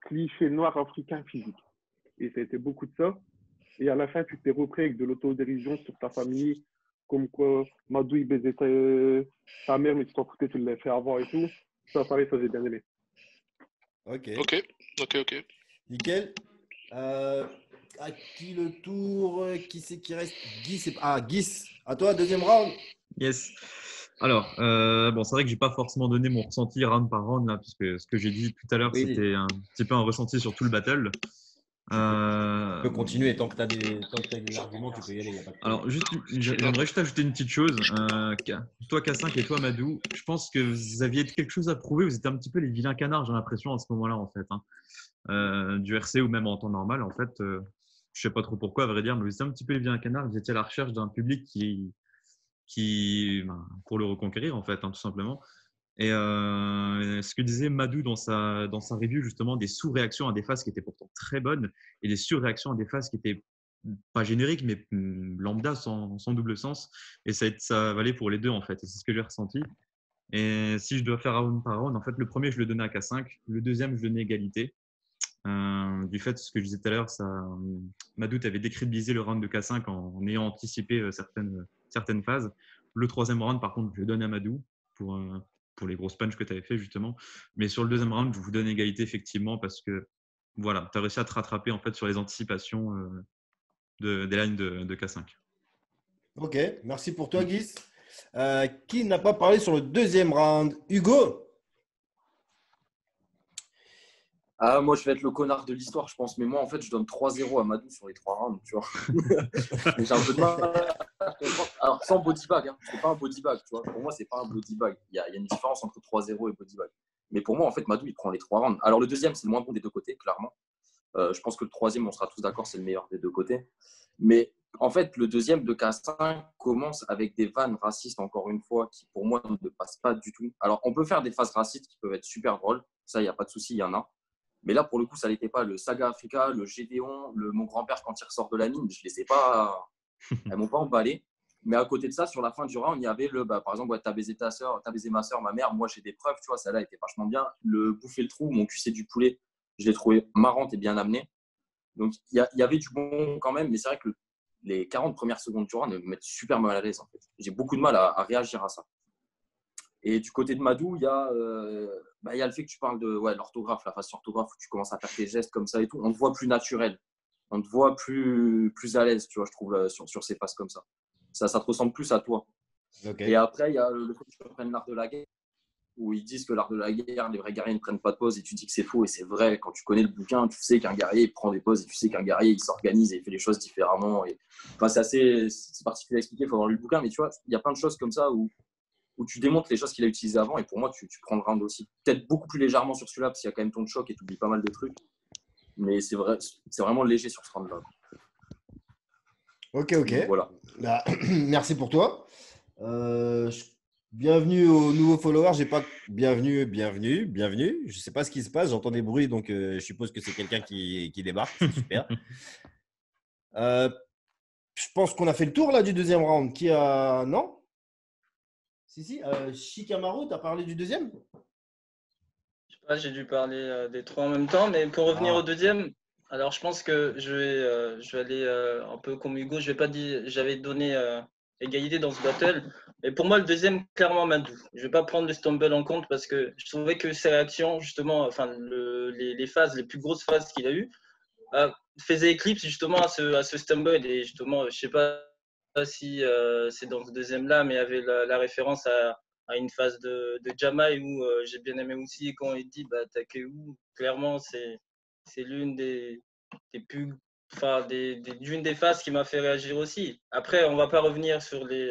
Cliché noir, africain, physique. Et ça a été beaucoup de ça. Et à la fin, tu t'es repris avec de l'autodérision sur ta famille, comme quoi Madou, il baisait ta mère, mais tu t'en foutais, tu l'avais fait avant et tout. Ça, pareil, ça, j'ai bien aimé. Ok. Nickel. À qui le tour? Qui c'est qui reste? Guy, Guy, à toi, deuxième round. Yes. Alors, c'est vrai que j'ai pas forcément donné mon ressenti round par round, là, parce que ce que j'ai dit tout à l'heure, c'était un petit peu un ressenti sur tout le battle. Tu peux continuer tant que tu as des arguments, tu peux y aller. Y a pas de Alors, j'aimerais juste ajouter une petite chose. Toi, K5 et toi, Madou, je pense que vous aviez quelque chose à prouver. Vous étiez un petit peu les vilains canards, j'ai l'impression, à ce moment-là, en fait. Du RC ou même en temps normal, en fait. Je sais pas trop pourquoi, à vrai dire, mais vous étiez un petit peu les vilains canards. Vous étiez à la recherche d'un public pour le reconquérir, en fait, tout simplement. Et ce que disait Madou dans sa review, justement, des sous-réactions à des phases qui étaient pourtant très bonnes et des sur-réactions à des phases qui étaient pas génériques, mais lambda, sans double sens. Et ça valait pour les deux, en fait. Et c'est ce que j'ai ressenti. Et si je dois faire round par round, en fait, le premier, je le donnais à K5. Le deuxième, je le donnais égalité. Du fait de ce que je disais tout à l'heure, Madou avait décrédibilisé le round de K5 en ayant anticipé certaines phases. Le troisième round, par contre, je le donne à Madou pour les grosses punches que tu avais fait, justement. Mais sur le deuxième round, je vous donne égalité, effectivement, parce que voilà, tu as réussi à te rattraper en fait, sur les anticipations des lines de K5. Ok, merci pour toi, Guy. Qui n'a pas parlé sur le deuxième round? Hugo? Moi, je vais être le connard de l'histoire, je pense. Mais moi, en fait, je donne 3-0 à Madou sur les 3 rounds, tu vois. Mais j'ai un peu de mal. Alors, sans body bag, c'est pas un body bag, tu vois. Pour moi, c'est pas un body bag. Il y a une différence entre 3-0 et body bag. Mais pour moi, en fait, Madou, il prend les 3 rounds. Alors, le deuxième, c'est le moins bon des deux côtés, clairement. Je pense que le troisième, on sera tous d'accord, c'est le meilleur des deux côtés. Mais en fait, le deuxième de K5 commence avec des vannes racistes, encore une fois, qui pour moi ne passent pas du tout. Alors, on peut faire des phases racistes qui peuvent être super drôles. Ça, il n'y a pas de souci, il y en a. Mais là, pour le coup, ça n'était pas. Le Saga Africa, le Gédéon, mon grand-père quand il ressort de la mine, je les ai pas. Elles m'ont pas emballé. Mais à côté de ça, sur la fin du round, il y avait par exemple, t'as baisé ta soeur, t'as baisé ma soeur, ma mère. Moi, j'ai des preuves, tu vois, celle-là était vachement bien. Le bouffer le trou, mon cul c'est du poulet, je l'ai trouvé marrante et bien amenée. Donc, il y avait du bon quand même, mais c'est vrai que les 40 premières secondes du round me mettent super mal à l'aise, en fait. J'ai beaucoup de mal à réagir à ça. Et du côté de Madou, il y a le fait que tu parles de l'orthographe, la phase orthographe, où tu commences à faire tes gestes comme ça et tout. On te voit plus naturel. On te voit plus à l'aise, tu vois, je trouve, sur ces phases comme ça. Ça te ressemble plus à toi. Okay. Et après, il y a le fait que tu reprennes l'art de la guerre, où ils disent que l'art de la guerre, les vrais guerriers ne prennent pas de pause, et tu dis que c'est faux, et c'est vrai. Quand tu connais le bouquin, tu sais qu'un guerrier il prend des pauses, et tu sais qu'un guerrier il s'organise et il fait les choses différemment. Et... Enfin, c'est particulier à expliquer, il faut avoir lu le bouquin, mais tu vois, il y a plein de choses comme ça où tu démontres les choses qu'il a utilisées avant, et pour moi, tu prends le round aussi. Peut-être beaucoup plus légèrement sur celui-là, parce qu'il y a quand même ton choc et tu oublies pas mal de trucs. Mais c'est vraiment léger sur ce round-là. Ok. Donc, voilà. Merci pour toi. Bienvenue aux nouveaux followers. J'ai pas bienvenue. Je sais pas ce qui se passe. J'entends des bruits, donc je suppose que c'est quelqu'un qui débarque. C'est super. Je pense qu'on a fait le tour là du deuxième round. Qui a non? Si. Shikamaru, t'as parlé du deuxième? Je sais pas, j'ai dû parler des trois en même temps, mais pour revenir au deuxième, alors je pense que je vais aller un peu comme Hugo. Je vais pas dire, j'avais donné égalité dans ce battle, mais pour moi le deuxième clairement Madou. Je vais pas prendre le stumble en compte parce que je trouvais que ses réactions justement, enfin les phases, les plus grosses phases qu'il a eues, faisait éclipse justement à ce stumble et justement je sais pas si c'est dans ce deuxième là mais il y avait la référence à une phase de Jamai où j'ai bien aimé aussi quand il dit Takeu, clairement c'est l'une des plus d'une des phases qui m'a fait réagir aussi. Après on va pas revenir sur les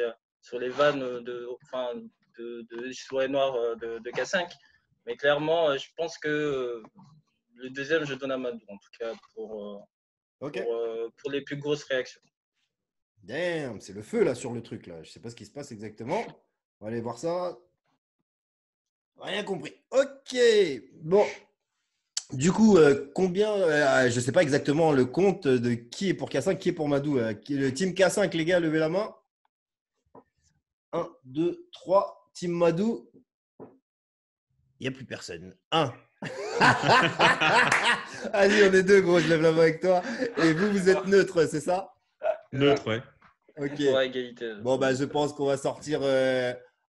vannes de soirée noire de K5 mais clairement je pense que le deuxième, je donne à Madou, en tout cas, pour les plus grosses réactions. Damn, c'est le feu là sur le truc là. Je sais pas ce qui se passe exactement. On va aller voir ça. Rien compris. Ok. Bon. Du coup, combien je sais pas exactement le compte de qui est pour K5, qui est pour Madou. Le team K5, les gars, levez la main. 1, 2, 3. Team Madou. Il n'y a plus personne. 1. Allez, on est deux, gros, je lève la main avec toi. Et vous êtes neutre, c'est ça? Neutre, ouais. Ok. Ouais, égalité. Bon, je pense qu'on va sortir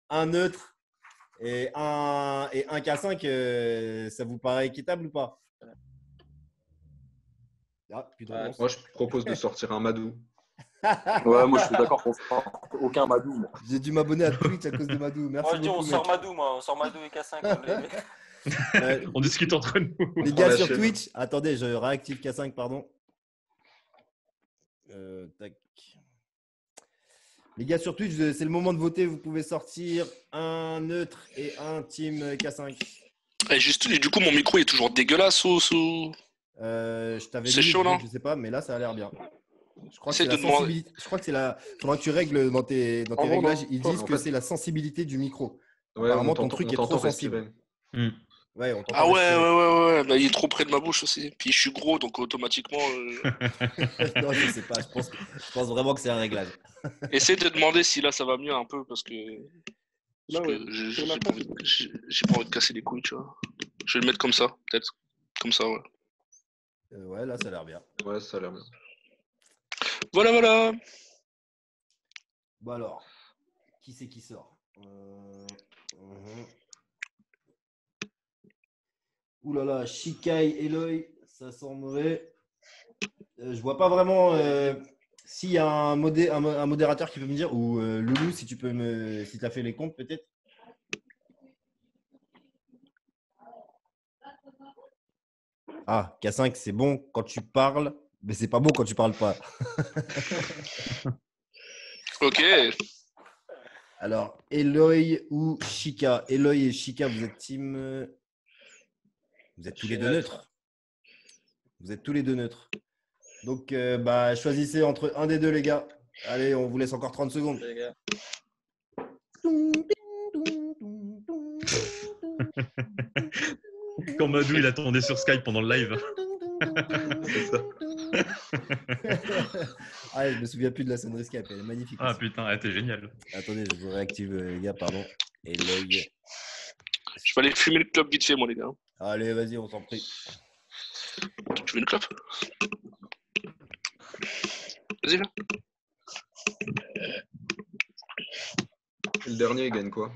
un neutre et un K5. Ça vous paraît équitable ou pas? Plus de réponse. Moi, je propose de sortir un Madou. Ouais, moi je suis d'accord pour ça. Aucun Madou. Moi. J'ai dû m'abonner à Twitch à cause de Madou. Merci Moi, je dis, beaucoup, on sort Madou, on sort Madou et K5. On discute entre nous. Les gars sur Twitch, attendez, je réactive K5, pardon. Tac. Les gars sur Twitch, c'est le moment de voter. Vous pouvez sortir un neutre et un team K5. Et juste, du coup, mon micro est toujours dégueulasse ou je t'avais c'est dit, chaud, non? je sais pas, mais là, ça a l'air bien. Je crois que C'est c'est la de demander- sensibilité. Je crois que c'est la. Faudra que tu règles dans tes réglages. Ils disent en que fait- c'est la sensibilité du micro. Ouais, Apparemment, on ton truc est t'entend trop sensible. respirer. Ouais, on t'entend Ah ouais, respirer. ouais. Bah, il est trop près de ma bouche aussi. Puis je suis gros, donc automatiquement. Non, je sais pas. Je pense vraiment que c'est un réglage. Essaye de demander si là ça va mieux un peu parce que Là, ouais. j'ai pas envie de casser les couilles, tu vois. Je vais le mettre comme ça, peut-être. Comme ça, ouais. Ouais, là, ça a l'air bien. Ouais, ça a l'air bien. Voilà. Bon alors, qui c'est qui sort? Ouh là là, Shikai, Eloy, ça sent mauvais. Je vois pas vraiment s'il y a un modérateur qui peut me dire, ou Loulou, si tu as fait les comptes peut-être. Ah, K5, c'est bon quand tu parles, mais c'est pas bon quand tu parles pas. Ok. Alors, Eloy ou Shika? Eloy et Shika, vous êtes team. Vous êtes tous les deux neutres. Vous êtes tous les deux neutres. Donc, choisissez entre un des deux, les gars. Allez, on vous laisse encore 30 secondes. Les gars. Quand Madou, il attendait sur Skype pendant le live. C'est ça. Ah, je me souviens plus de la sonnerie Skype. Elle est magnifique. Ah aussi. putain, t'es génial. Attendez, je vous réactive, les gars, pardon. Eloy. Je vais aller fumer le club vite fait, moi, les gars. Allez, vas-y, on s'en prie. Tu veux une clope? Vas-y, là. Le dernier, il gagne quoi?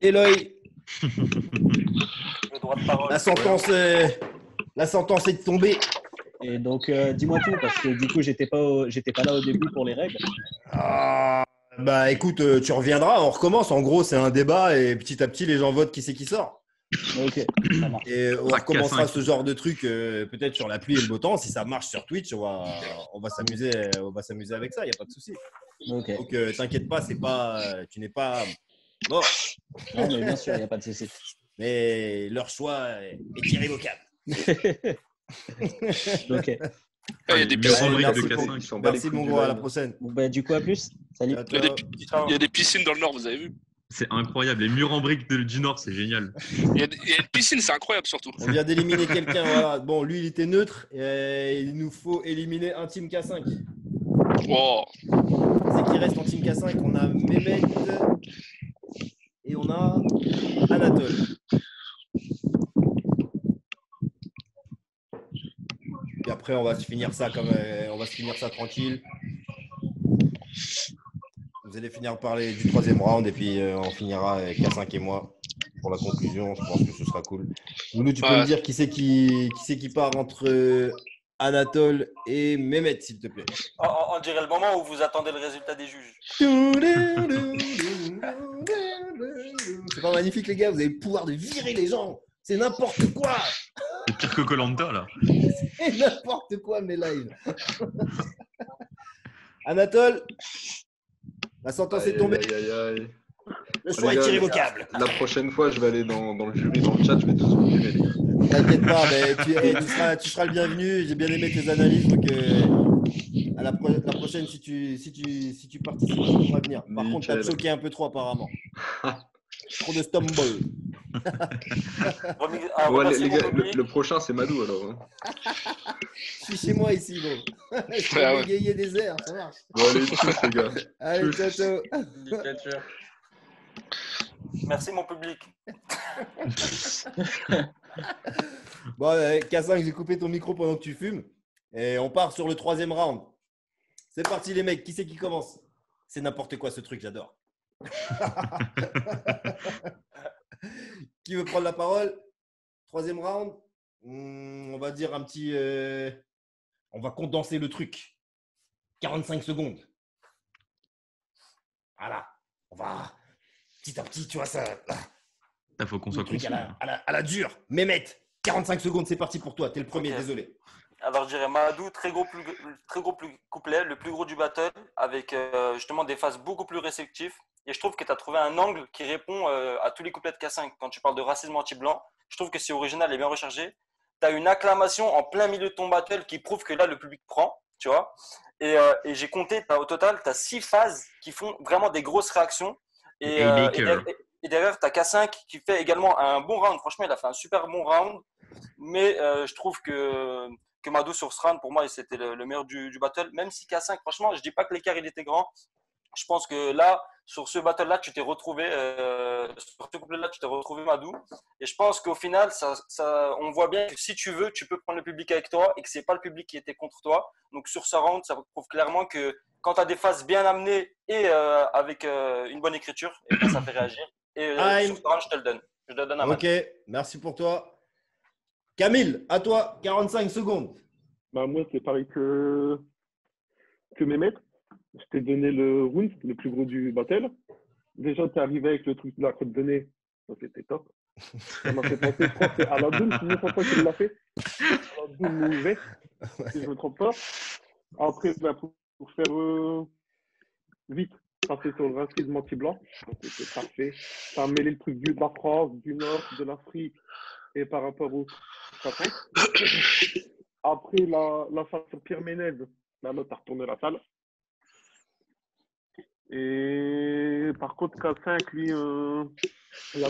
Eloy, Le droit de parole. la sentence est tombée. Et donc, dis-moi tout, parce que du coup, j'étais pas là au début pour les règles. Ah, écoute, tu reviendras, on recommence. En gros, c'est un débat et petit à petit, les gens votent qui c'est qui sort. Ok, ça marche. Et on Ah, recommencera K5. ce genre de truc peut-être sur la pluie et le beau temps. Si ça marche sur Twitch, on va s'amuser avec ça, il n'y a pas de souci. Ok. Donc, t'inquiète pas, tu n'es pas mort. Non, mais bien sûr, il n'y a pas de souci. Mais leur choix est irrévocable. Ok. Il y a des Meilleur piscines, rubrique merci de beaucoup. K5. Ils s'en bat les Merci couilles mon du gros, à la live. prochaine. Bon, du coup, à plus. Salut. Ciao, il y a ciao. des piscines dans le nord, vous avez vu? C'est incroyable. Les murs en briques du Nord, c'est génial. Il y a une piscine, c'est incroyable surtout. On vient d'éliminer quelqu'un. Voilà. Bon, lui, il était neutre. Et il nous faut éliminer un team K5. Wow. C'est qui reste en team K5. On a Mehmet et on a Anatole. Et après, on va se finir ça tranquille. Vous allez finir par parler du troisième round et puis on finira avec K5 et moi pour la conclusion. Je pense que ce sera cool. Nounou, tu peux me dire qui c'est qui part entre Anatole et Mehmet, s'il te plaît. On dirait le moment où vous attendez le résultat des juges. C'est pas magnifique, les gars. Vous avez le pouvoir de virer les gens. C'est n'importe quoi. C'est pire que Koh-Lanta, là. C'est n'importe quoi, mes lives. Anatole, la sentence est tombée. Le choix est irrévocable. La prochaine fois, je vais aller dans le jury, dans le chat, je vais tous vous virer, les gars. T'inquiète pas, mais tu seras le bienvenu. J'ai bien aimé tes analyses, donc à la prochaine, si tu participes, tu pourras venir. Par contre, t'as choqué un peu trop apparemment. Trop de stumble. Ouais, les gars, le prochain, c'est Madou alors. Je suis chez moi ici, bon. Je peux bégayer des airs, ça marche. Bon, allez, tchuss, les gars. Allez, ciao, ciao. Merci, mon public. Bon, K5, j'ai coupé ton micro pendant que tu fumes. Et on part sur le troisième round. C'est parti, les mecs. Qui c'est qui commence? C'est n'importe quoi ce truc, j'adore. Qui veut prendre la parole? Troisième round. On va dire un petit. On va condenser le truc. 45 secondes. Voilà. On va petit à petit, tu vois ça. Il faut qu'on soit conscient. À la dure. Mehmet, 45 secondes, c'est parti pour toi. T'es le premier, désolé. Alors, je dirais Mahadou, très gros couplet, le plus gros du battle, avec justement des phases beaucoup plus réceptives. Et je trouve que tu as trouvé un angle qui répond à tous les couplets de K5. Quand tu parles de racisme anti-blanc, je trouve que c'est original et bien recherché. Tu as une acclamation en plein milieu de ton battle qui prouve que là, le public prend, tu vois. Et j'ai compté, au total, tu as 6 phases qui font vraiment des grosses réactions. Et derrière, tu as K5 qui fait également un bon round. Franchement, il a fait un super bon round. Mais je trouve que Madou sur ce round, pour moi, c'était le meilleur du battle. Même si K5, franchement, je ne dis pas que l'écart il était grand. Je pense que là, sur ce battle-là, tu t'es retrouvé, Madou. Et je pense qu'au final, on voit bien que si tu veux, tu peux prendre le public avec toi et que ce n'est pas le public qui était contre toi. Donc sur ce round, ça prouve clairement que quand tu as des phases bien amenées et avec une bonne écriture, et bien, ça fait réagir. Et sur ce round, je te le donne. Je te donne un match. Ok, merci pour toi. Camille, à toi, 45 secondes. Bah, moi, c'est pareil que Mehmet. Je t'ai donné le round, le plus gros du battle. Déjà, tu es arrivé avec le truc de la code de nez. Ça, c'était top. Ça m'a fait penser, je crois que c'est Aladdin, c'est une fois qu'il l'a fait. Aladdin ouvert, si je ne me trompe pas. Après, bah, pour faire vite, ça fait sur le racisme anti-blanc. C'était parfait. Ça a mêlé le truc de la France, du Nord, de l'Afrique et par rapport au K5. Après, la phase sur Pierre Ménez, la note a retourné la salle. Et par contre, K5, lui, il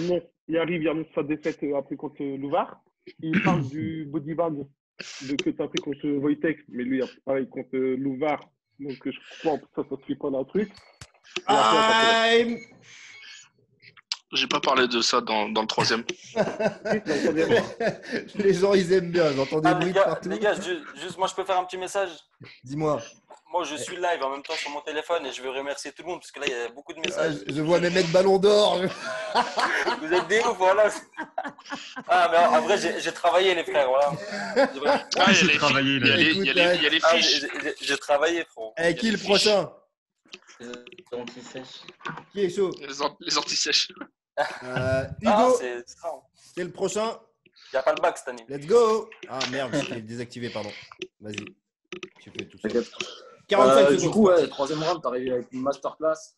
arrive, il annonce sa défaite après contre Louvard. Il parle du body bag que tu as pris contre Wojtek, mais lui, pareil contre Louvard. Donc, je crois que ça ne suit pas un truc. J'ai pas parlé de ça dans le troisième. Les gens, ils aiment bien. J'entends des bruits partout. Les gars, juste moi, je peux faire un petit message. Dis-moi. Moi, je suis live en même temps sur mon téléphone et je veux remercier tout le monde parce que là, il y a beaucoup de messages. Je vois même mettre Ballon d'Or. Vous êtes des ouf, voilà. Ah, mais en vrai, j'ai travaillé, les frères. Voilà. J'ai travaillé. Il y a les fiches. J'ai travaillé, frérot. Et qui le prochain? Les anti-sèches. Qui est chaud? Les anti-sèches. Hugo, c'est le prochain. Il n'y a pas le bac cette année. Let's go. Ah merde, j'étais désactivé, pardon. Vas-y. Tu fais tout ça. 45 secondes. Du coup, ouais, troisième round, tu arrives avec une masterclass.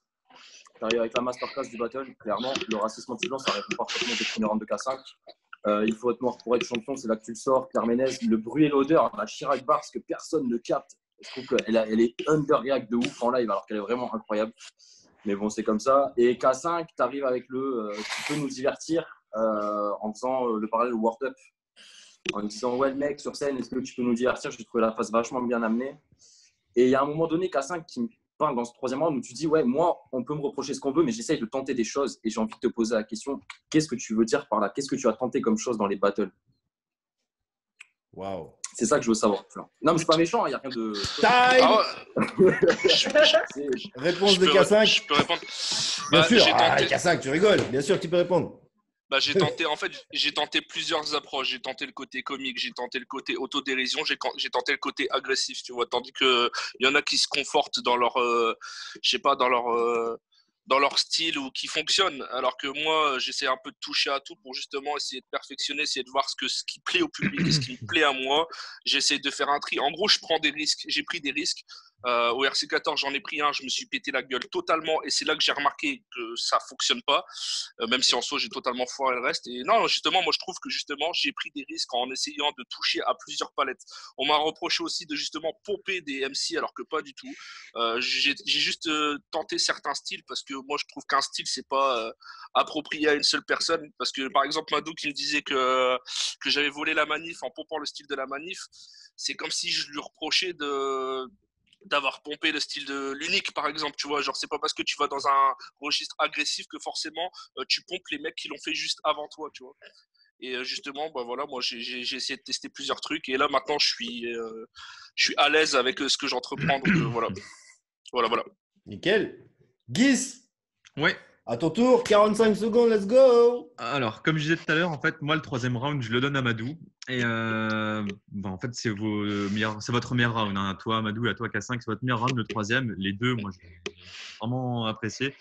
Tu arrives avec la masterclass du battle. Clairement, le racisme anti-blanc, ça répond parfaitement au premier round de K5. Il faut être mort pour être champion, c'est là que tu le sors. Pierre Ménez, le bruit et l'odeur, la Chirac Bars que personne ne capte. Je trouve qu'elle est underreact de ouf en live alors qu'elle est vraiment incroyable. Mais bon, c'est comme ça. Et K5, tu arrives avec tu peux nous divertir en faisant le parallèle World Up. En disant, ouais, le mec, sur scène, est-ce que tu peux nous divertir? J'ai trouvé la phase vachement bien amenée. Et il y a un moment donné, K5 qui me parle dans ce troisième round où tu dis, ouais, moi, on peut me reprocher ce qu'on veut, mais j'essaye de tenter des choses. Et j'ai envie de te poser la question, qu'est-ce que tu veux dire par là? Qu'est-ce que tu as tenté comme chose dans les battles? Waouh. C'est ça que je veux savoir. Non, mais je suis pas méchant, il n'y a rien de. Time. Réponse de K5. Je peux répondre. Bien sûr. J'ai tenté... K5, tu rigoles. Bien sûr, tu peux répondre. J'ai tenté plusieurs approches. J'ai tenté le côté comique, j'ai tenté le côté autodérision, j'ai tenté le côté agressif, tu vois. Tandis que il y en a qui se confortent dans leur, dans leur style ou qui fonctionnent. Alors que moi, j'essaie un peu de toucher à tout pour justement essayer de perfectionner, essayer de voir ce qui plaît au public et ce qui me plaît à moi. J'essaie de faire un tri. En gros, je prends des risques. J'ai pris des risques. Au RC14, j'en ai pris un, je me suis pété la gueule totalement et c'est là que j'ai remarqué que ça fonctionne pas, même si en soi j'ai totalement foiré le reste. Et non, justement, moi je trouve que justement j'ai pris des risques en essayant de toucher à plusieurs palettes. On m'a reproché aussi de justement pomper des MC alors que pas du tout. J'ai juste tenté certains styles parce que moi je trouve qu'un style c'est pas approprié à une seule personne. Parce que par exemple Madou qui me disait que j'avais volé la manif en pompant le style de la manif, c'est comme si je lui reprochais d'avoir pompé le style de l'unique par exemple, tu vois, genre c'est pas parce que tu vas dans un registre agressif que forcément tu pompes les mecs qui l'ont fait juste avant toi, tu vois. Et justement, voilà, moi j'ai essayé de tester plusieurs trucs et là maintenant je suis à l'aise avec ce que j'entreprends, donc voilà. Nickel. Guis. Ouais. À ton tour, 45 secondes, let's go. Alors, comme je disais tout à l'heure, en fait, moi, le troisième round, je le donne à Madou. Et en fait, c'est votre meilleur round. Hein. À toi, Madou, et à toi, K5, c'est votre meilleur round, le troisième. Les deux, moi, j'ai vraiment apprécié.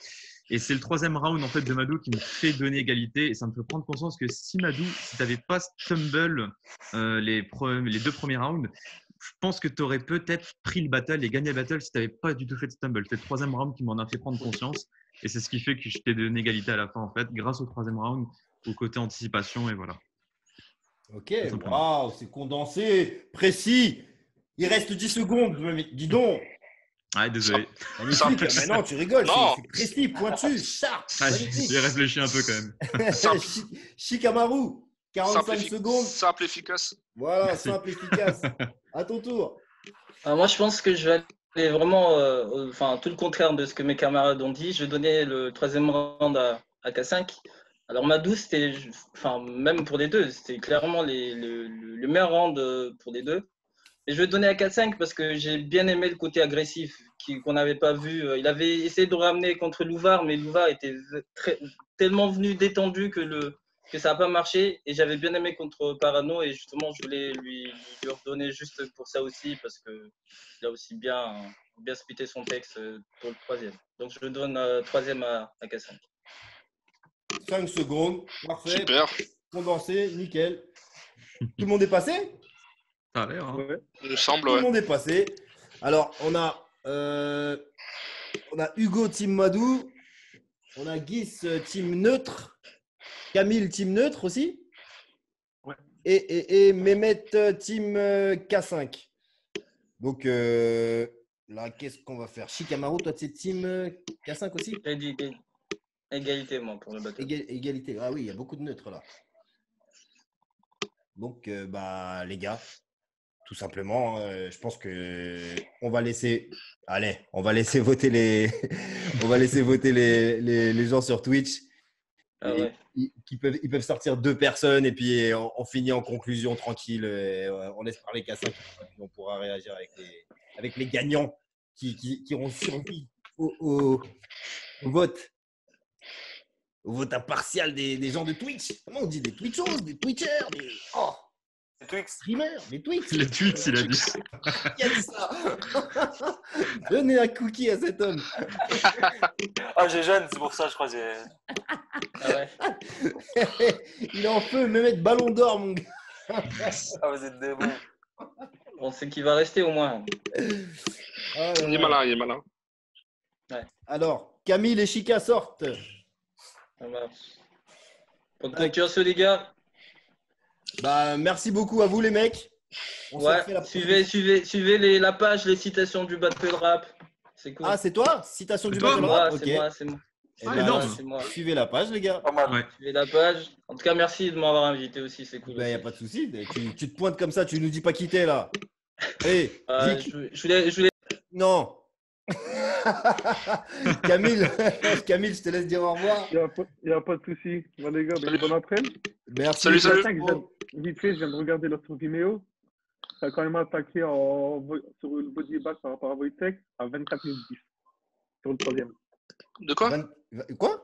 Et c'est le troisième round en fait, de Madou qui me fait donner égalité. Et ça me fait prendre conscience que si Madou, si tu n'avais pas stumble les deux premiers rounds, je pense que tu aurais peut-être pris le battle et gagné le battle si tu n'avais pas du tout fait de stumble. C'est le troisième round qui m'en a fait prendre conscience. Et c'est ce qui fait que je t'ai donné égalité à la fin, en fait, grâce au troisième round, au côté anticipation, et voilà. Ok, waouh, c'est condensé, précis. Il reste 10 secondes, dis donc. Ah, désolé. Magnifique. Mais non, tu rigoles, c'est précis, pointu, sharp. J'ai réfléchi un peu quand même. Shikamaru, 45 secondes. Simple, efficace. Voilà, Merci. simple, efficace. À ton tour. Moi, je pense que je vais aller vraiment tout le contraire de ce que mes camarades ont dit. Je vais donner le troisième round à K5. Alors, Madou, c'était, même pour les deux, c'était clairement le meilleur round pour les deux. Et je vais donner à K5 parce que j'ai bien aimé le côté agressif qu'on n'avait pas vu. Il avait essayé de ramener contre Louvard, mais Louvard était tellement venu détendu que ça n'a pas marché. Et j'avais bien aimé contre Parano. Et justement, je voulais lui redonner juste pour ça aussi parce qu'il a aussi bien splitté son texte pour le troisième. Donc, je donne troisième à K5. 5 secondes, parfait. Super. Condensé, nickel. Tout le monde est passé? Ça a l'air, hein. Ouais. Il me semble, Tout le monde est passé. Alors, on a Hugo, team Madou. On a Guis, team neutre. Camille, team neutre aussi. Ouais. Et Mehmet, team K5. Donc, là, qu'est-ce qu'on va faire? Shikamaru, toi, tu es team K5 aussi? Égalité, moi, pour le battle. Égalité. Ah oui, il y a beaucoup de neutres là. Donc, les gars, tout simplement, je pense que on va laisser voter les gens sur Twitch. Ah ouais. Ils peuvent sortir 2 personnes et puis on finit en conclusion tranquille. On laisse parler K5 et puis on pourra réagir avec les gagnants qui auront survécu au vote. Au vote impartial des gens de Twitch. Comment on dit? Des Twitchos, des Twitchers, des Twix. Streamers, des Twix. Les tweets, il a dit. Qui a dit ça? Donnez un cookie à cet homme. Ah, j'ai jeune, c'est pour ça, je crois. Ah ouais. Il est en feu, même mettre ballon d'or, mon gars. Ah, vous êtes des bons. On sait qu'il va rester au moins. Ah, Il est malin, il est malin. Ouais. Alors, Camille et Chica sortent. Ça marche. Bonne continuation, les gars. Merci beaucoup à vous, les mecs. On se refait la prochaine. Suivez la page, les citations du Battle Rap. C'est cool. Ah, c'est toi? Citation C'est du toi? battle Moi, rap? c'est Ok. moi, c'est moi. Eh Ah, ben, énorme. C'est moi. suivez la page, les gars. Pas mal. Ouais. Suivez la page. En tout cas, merci de m'avoir invité aussi, c'est cool. Ben, y a aussi. pas de souci. Tu te pointes comme ça, tu nous dis pas quitter là. Hé, Vic. Je voulais. Non. Camille, Camille, je te laisse dire au revoir. Il n'y a pas de souci. Bon, les gars, ben, bonne après-midi. Merci. Salut, salut. Vite fait, je viens de regarder l'autre vidéo. Ça a quand même attaqué sur le body bag par rapport à Wojtek à 24 minutes 10 sur le troisième. De quoi? Quoi?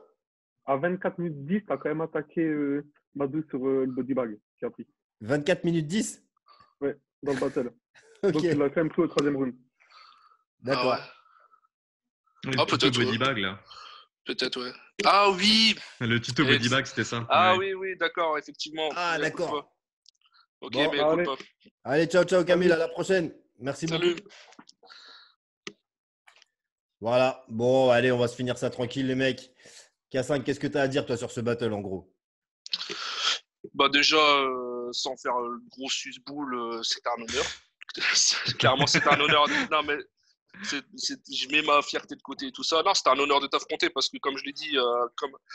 À 24 minutes 10, tu as quand même attaqué Madou sur le body bag qui a pris. 24 minutes 10? Ouais, dans le battle. Ok. Donc, il l'a quand même pris au troisième round. D'accord. Le Ah, tuto peut-être, body ouais. bag, là. Peut-être, ouais. Ah oui! Le tuto Et- body bag, c'était ça. Ah Ouais. oui, d'accord, effectivement. Ah, Mais écoute d'accord. pas. Ok, Bon, mais allez. écoute pas. Allez, ciao, ciao, Camille. À la prochaine. Merci Salut. beaucoup. Voilà. Bon, allez, on va se finir ça tranquille, les mecs. K5, qu'est-ce que tu as à dire, toi, sur ce battle, en gros? Bah déjà, sans faire le gros suce-boule, c'est un honneur. Clairement, c'est un honneur. Non, mais je mets ma fierté de côté et tout ça. Non, c'était un honneur de t'affronter parce que, comme je l'ai dit,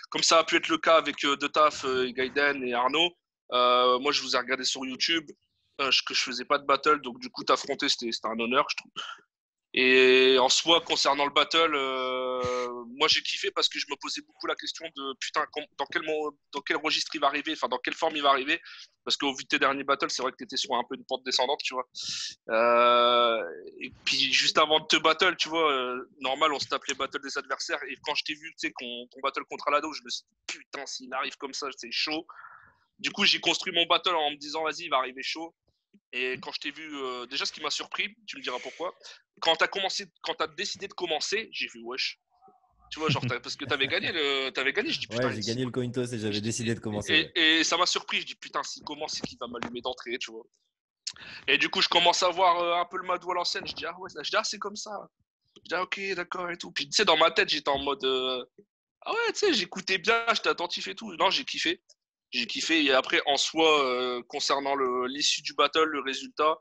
comme ça a pu être le cas avec De Taf, Gaiden et Arnaud, moi, je vous ai regardé sur YouTube, que je faisais pas de battle, donc du coup, t'affronter, c'était un honneur, je trouve. Et en soi, concernant le battle, moi j'ai kiffé parce que je me posais beaucoup la question de putain, dans quel registre il va arriver, enfin dans quelle forme il va arriver. Parce qu'au vu de tes derniers battles, c'est vrai que tu étais sur un peu une pente descendante, tu vois. Et puis juste avant de te battle, tu vois, normal, on se tape les battles des adversaires. Et quand je t'ai vu, tu sais, ton battle contre Alado, je me suis dit putain, s'il arrive comme ça, c'est chaud. Du coup, j'ai construit mon battle en me disant vas-y, il va arriver chaud. Et quand je t'ai vu, déjà ce qui m'a surpris, tu me diras pourquoi, quand t'as décidé de commencer, j'ai vu wesh. Tu vois, genre, parce que t'avais gagné, je dis putain. Ouais, j'ai gagné le coin toss et j'avais décidé de commencer. Et ça m'a surpris, je dis putain, s'il commence, c'est qu'il va m'allumer d'entrée, tu vois. Et du coup, je commence à voir un peu le Madou à l'ancienne, je dis ah ouais, c'est comme ça. Je dis ah, ok, d'accord et tout. Puis tu sais, dans ma tête, j'étais en mode ah ouais, tu sais, j'écoutais bien, j'étais attentif et tout. Non, j'ai kiffé. J'ai kiffé. Et après, en soi, concernant l'issue du battle, le résultat,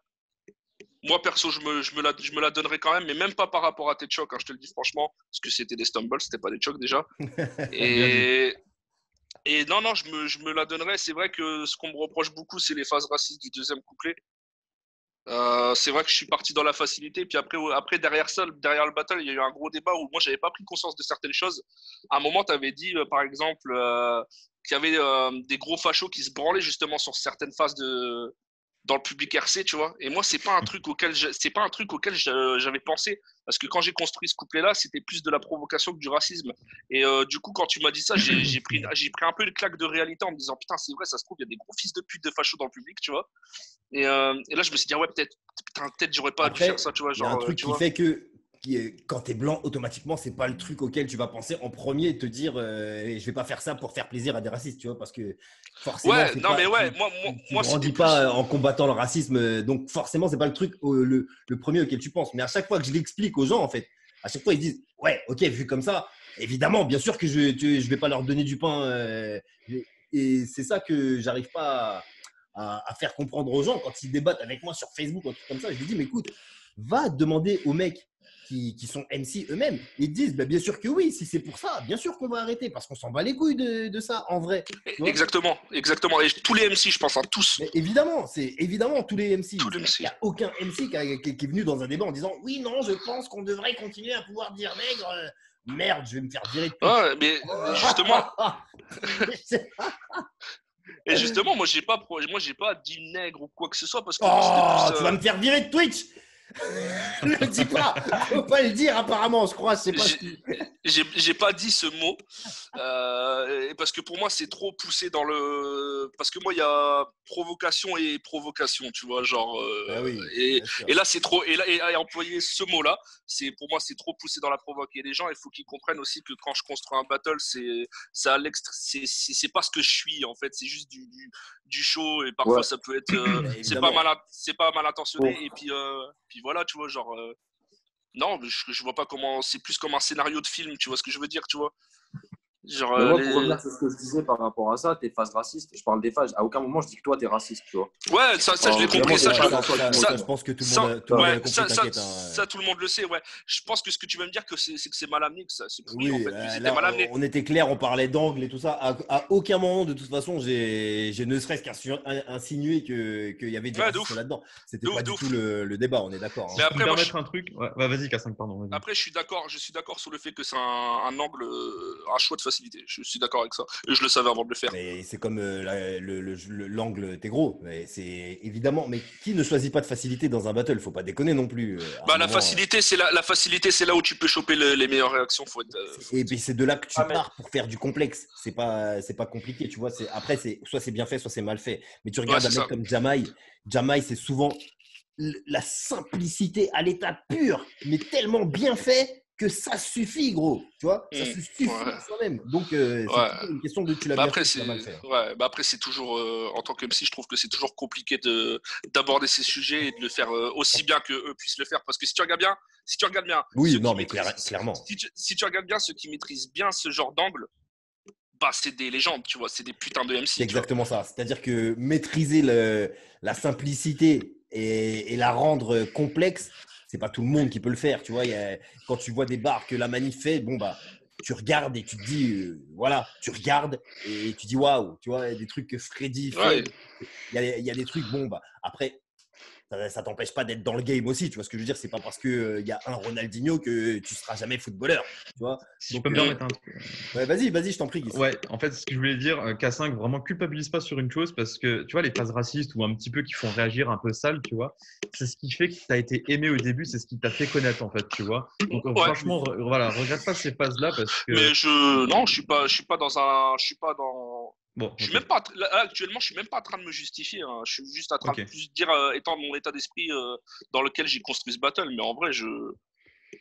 moi, perso, je me la donnerais quand même, mais même pas par rapport à tes chocs, hein, je te le dis franchement, parce que c'était des stumbles, c'était pas des chocs déjà. Et non, je me la donnerais. C'est vrai que ce qu'on me reproche beaucoup, c'est les phases racistes du deuxième couplet. C'est vrai que je suis parti dans la facilité. Puis après derrière le battle, il y a eu un gros débat où moi, j'avais pas pris conscience de certaines choses. À un moment, tu avais dit, par exemple, qu'il y avait des gros fachos qui se branlaient justement sur certaines phases dans le public RC, tu vois. Et moi, c'est pas un truc auquel j'avais pensé, parce que quand j'ai construit ce couplet-là, c'était plus de la provocation que du racisme. Et du coup, quand tu m'as dit ça, j'ai pris un peu une claque de réalité en me disant putain, c'est vrai, ça se trouve, il y a des gros fils de pute de fachos dans le public, tu vois. Et là, je me suis dit ouais, peut-être j'aurais pas dû faire ça, tu vois. Il y a un truc tu qui vois. fait que quand tu es blanc, automatiquement, c'est pas le truc auquel tu vas penser en premier et te dire je vais pas faire ça pour faire plaisir à des racistes, tu vois, parce que forcément, Ouais, non, pas, mais ouais, tu moi grandis c'était pas plus... en combattant le racisme, donc forcément, c'est pas le truc le premier auquel tu penses. Mais à chaque fois que je l'explique aux gens, en fait, à chaque fois, ils disent ouais, ok, vu comme ça, évidemment, bien sûr que je vais pas leur donner du pain. Et c'est ça que j'arrive pas à faire comprendre aux gens quand ils débattent avec moi sur Facebook, un truc comme ça. Je lui dis mais écoute, va demander aux mecs qui sont MC eux-mêmes. Ils disent bah, bien sûr que oui, si c'est pour ça, bien sûr qu'on va arrêter parce qu'on s'en bat les couilles de ça en vrai. Exactement. Et tous les MC, je pense, hein, tous. Mais évidemment, c'est évidemment tous les MC. Tous les MC. Il n'y a aucun MC qui est venu dans un débat en disant oui, non, je pense qu'on devrait continuer à pouvoir dire nègre. Merde, je vais me faire virer de tout. Ouais, mais justement. Et justement, moi, j'ai pas dit nègre ou quoi que ce soit parce que. Oh, tu vas me faire virer de Twitch. Ne le dis pas. Faut pas le dire apparemment, je crois. C'est pas. J'ai pas dit ce mot parce que pour moi c'est trop poussé dans le. Parce que moi il y a provocation et provocation, tu vois, genre. Ah oui, et là c'est trop. Et employer ce mot-là, pour moi c'est trop poussé dans la provoquer les gens. Il faut qu'ils comprennent aussi que quand je construis un battle, c'est pas ce que je suis en fait. C'est juste du show et parfois ça peut être. c'est pas mal intentionné et puis voilà, tu vois, genre. Non, je vois pas comment. C'est plus comme un scénario de film, tu vois ce que je veux dire, tu vois. Genre, Mais moi, pour revenir sur ce que je disais par rapport à ça, tes phases racistes, je parle des phases. À aucun moment, je dis que toi, t'es raciste, tu vois. Ouais, ça je l'ai compris. Vraiment, Ça, t'es je pas le- dans toi, tu ça, vois. je pense que tout le ça, monde a, tout le monde a ouais, compris, ça, t'inquiète. ça, tout le monde le sait. Ouais. Je pense que ce que tu veux me dire, c'est que c'est mal amené, que ça, c'est pourri, en Oui, fait. Puis c'était là, mal amené. on était clair, on parlait d'angle et tout ça. À aucun moment, de toute façon, j'ai ne serait-ce qu'insinué qu'il y avait du Ouais, de racisme ouf. là-dedans. C'était De pas ouf, de du ouf. tout le débat, on est d'accord. Mais Si je peux après, me moi, permettre un truc. Ouais, vas-y, K5, pardon. Vas-y. Après, je suis d'accord sur le fait que c'est un angle, un choix de facilité. Je suis d'accord avec ça. Et je le savais avant de le faire. Mais c'est comme l'angle, t'es gros. Mais c'est évidemment. Mais qui ne choisit pas de facilité dans un battle? Faut pas déconner non plus. À un Bah, la moment, facilité, c'est là où tu peux choper les meilleures réactions. et puis c'est de là que tu Ah, mais- pars pour faire du complexe. C'est pas compliqué, tu vois. Après, soit c'est bien fait, soit c'est mal fait. Mais tu Ouais, regardes un c'est mec ça. comme Jamai. Jamai, c'est souvent la simplicité à l'état pur, mais tellement bien fait que ça suffit, gros. Tu vois, ça se suffit Ouais. à soi-même. Donc, c'est Ouais. toujours une question de tu l'as Bah bien après, fait, tu l'as mal fait. après, c'est toujours, en tant que MC, je trouve que c'est toujours compliqué d'aborder ces sujets et de le faire aussi bien que eux puissent le faire. Parce que si tu regardes bien, Oui, ceux non, qui mais maîtrisent, clairement. si tu regardes bien ceux qui maîtrisent bien ce genre d'angle, bah c'est des légendes, tu vois, c'est des putains de MC. C'est tu vois. exactement ça. C'est-à-dire que maîtriser la simplicité et la rendre complexe, c'est pas tout le monde qui peut le faire. Tu vois, quand tu vois des bars que la manif fait, bon bah, tu regardes et tu te dis, voilà, tu regardes et tu dis waouh, tu vois, des trucs que Freddy fait. Ouais. Il y a des trucs, bon bah, après. Ça t'empêche pas d'être dans le game aussi, tu vois ce que je veux dire? C'est pas parce que y a un Ronaldinho que tu seras jamais footballeur, tu vois? Si Donc, je peux me permettre un truc. ouais, vas-y, je t'en prie, Guy. Ouais, en fait, ce que je voulais dire, K5, vraiment culpabilise pas sur une chose parce que tu vois, les phases racistes ou un petit peu qui font réagir un peu sale, tu vois, c'est ce qui fait que tu as été aimé au début, c'est ce qui t'a fait connaître en fait, tu vois. Donc, Ouais. franchement, voilà, regrette pas ces phases-là parce que. Mais non, je suis pas dans. Bon, Je suis ok. même pas, là, actuellement, je suis même pas en train de me justifier. Hein. Je suis juste en train Ok. de plus dire, étant mon état d'esprit dans lequel j'ai construit ce battle. Mais en vrai, je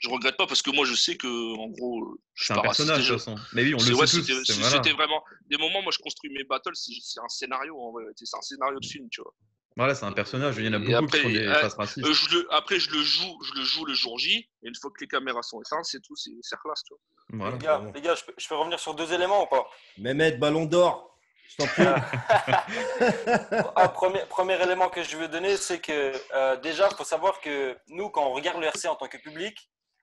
regrette pas parce que moi, je sais que, en gros, je suis C'est un pas raciste. personnage de toute façon. Mais oui, on le Ouais, sait tous. Voilà. c'était vraiment des moments. Moi, je construis mes battles, c'est un scénario en vrai. C'est un scénario de film, tu vois. Voilà, c'est un personnage. Il y en a Et beaucoup qui après, font des phases racistes. après, je le joue le jour J. Et une fois que les caméras sont éteintes, c'est tout, c'est classe, tu vois. Voilà. Les gars, je peux revenir sur 2 éléments ou pas? Mehmet, ballon d'or. Je t'en prie. Premier élément que je veux donner, c'est que déjà, il faut savoir que nous, quand on regarde le RC en tant que public,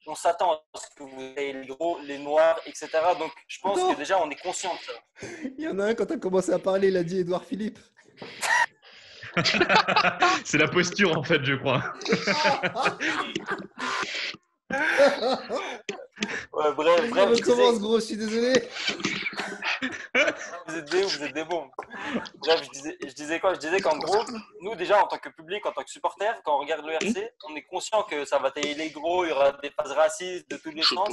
on s'attend à ce que vous ayez les gros, les noirs, etc. Donc, je pense que déjà, on est conscient de ça. Il y en a un, quand tu as commencé à parler, il a dit Édouard Philippe. C'est la posture en fait, je crois. Ouais, bref, On recommence, gros, je suis désolé. Vous êtes des bons. Bref, je disais quoi? Je disais qu'en gros, nous déjà en tant que public, en tant que supporter, quand on regarde le RC, on est conscient que ça va tailler les gros, il y aura des phases racistes de tous les sens.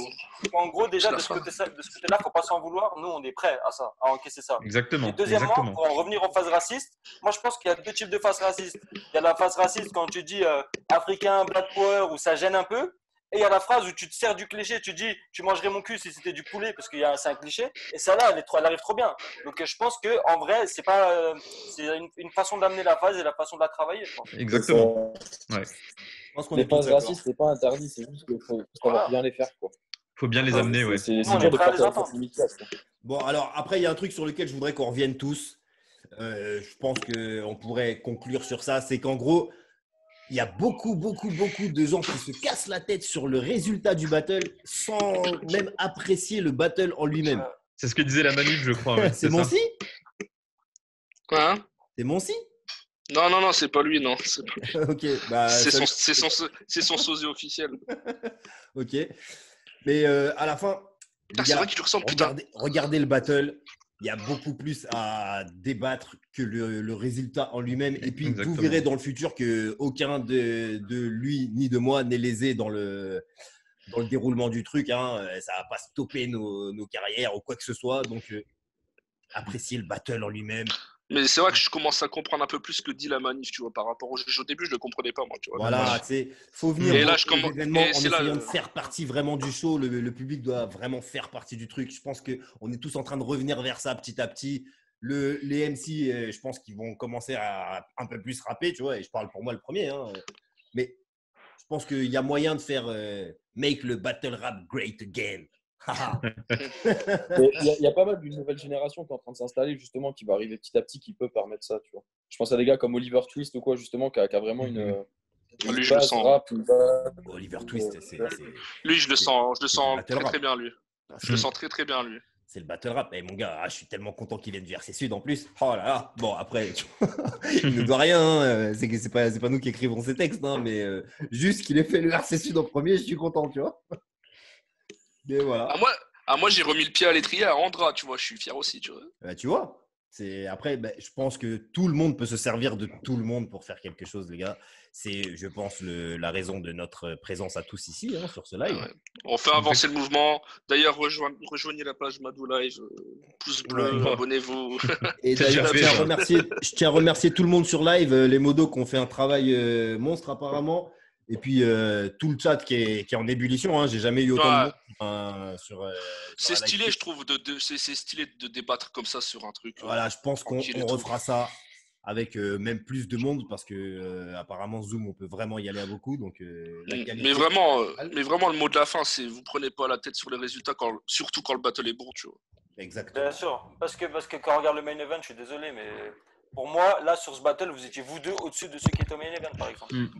En gros, déjà de ce côté-là, faut pas s'en vouloir. Nous, on est prêts à ça, à encaisser ça. Exactement. Et deuxièmement, Exactement. pour en revenir aux phases racistes, moi je pense qu'il y a 2 types de phases racistes. Il y a la phase raciste quand tu dis africain, black power, où ça gêne un peu. Et il y a la phrase où tu te sers du cliché, tu dis tu mangerais mon cul si c'était du poulet, parce que c'est un cliché. Et celle-là, elle arrive trop bien. Donc je pense que en vrai, c'est pas, c'est une façon d'amener la phase et la façon de la travailler. Je pense. Exactement. Ouais. Je pense qu'on Les est tous phases d'accord. racistes, c'est pas interdit, c'est juste qu'il faut savoir bien les faire, quoi. Faut bien les amener, ouais. C'est on dur est de prêt à faire les ça entendre. Bon, alors après, il y a un truc sur lequel je voudrais qu'on revienne tous. Je pense qu'on pourrait conclure sur ça. C'est qu'en gros, il y a beaucoup de gens qui se cassent la tête sur le résultat du battle sans même apprécier le battle en lui-même. C'est ce que disait la manip, je crois. Ouais. C'est Monsi? Quoi, hein? C'est Monsi? Non, c'est pas lui, non. Ok, bah, C'est salut. son sosie officiel. Ok. Mais à la fin, Putain, les c'est gars, vrai qu'il lui ressemble, putain. regardez le battle. Il y a beaucoup plus à débattre que le résultat en lui-même. Et puis, Exactement. vous verrez dans le futur qu'aucun de lui ni de moi n'est lésé dans le déroulement du truc. Hein. Ça ne va pas stopper nos carrières ou quoi que ce soit. Donc, appréciez le battle en lui-même. Mais c'est vrai que je commence à comprendre un peu plus ce que dit la manif, tu vois, par rapport au jeu. Au début, je le comprenais pas, moi, tu vois. Voilà, tu sais, faut venir Et là, aux événements en c'est là, essayant de faire partie vraiment du show. Le public doit vraiment faire partie du truc. Je pense qu'on est tous en train de revenir vers ça petit à petit. Les MC, je pense qu'ils vont commencer à un peu plus rapper, tu vois, et je parle pour moi le premier. Hein. Mais je pense qu'il y a moyen de faire make le battle rap great again. Il y a pas mal d'une nouvelle génération qui est en train de s'installer, justement, qui va arriver petit à petit, qui peut permettre ça, tu vois. Je pense à des gars comme Oliver Twist ou quoi, justement, qui a vraiment une Lui, je le base sens. rap, une base. Oliver Twist, Lui, je le sens battle très rap. très bien, lui. Je le sens très très bien, lui. C'est le battle rap. Et mon gars, je suis tellement content qu'il vienne du RC Sud en plus. Oh là là. Bon, après, il ne doit rien. Hein. C'est pas nous qui écrivons ces textes, hein, mais juste qu'il ait fait le RC Sud en premier, je suis content, tu vois. Mais voilà. Moi, j'ai remis le pied à l'étrier à Andra, tu vois. Je suis fier aussi, tu vois. Tu vois. Après, je pense que tout le monde peut se servir de tout le monde pour faire quelque chose, les gars. C'est, je pense, la raison de notre présence à tous ici, hein, sur ce live. Ouais. On fait avancer le mouvement. D'ailleurs, rejoignez la page Madou Live. Pouce bleu, abonnez-vous. Et d'ailleurs, je tiens à remercier tout le monde sur live, les modos qui ont fait un travail monstre apparemment. Et puis tout le chat qui est en ébullition. Hein. J'ai jamais eu autant de monde sur. C'est stylé, je trouve. C'est stylé de débattre comme ça sur un truc. Voilà, je pense qu'on refera ça avec même plus de monde parce que apparemment Zoom, on peut vraiment y aller à beaucoup. Donc, mais vraiment, le mot de la fin, c'est vous prenez pas la tête sur les résultats, surtout quand le battle est bon, tu vois. Exactement. Bien sûr, parce que quand on regarde le main event, je suis désolé, mais pour moi, là, sur ce battle, vous étiez vous deux au-dessus de ceux qui étaient au main event, par exemple. Donc,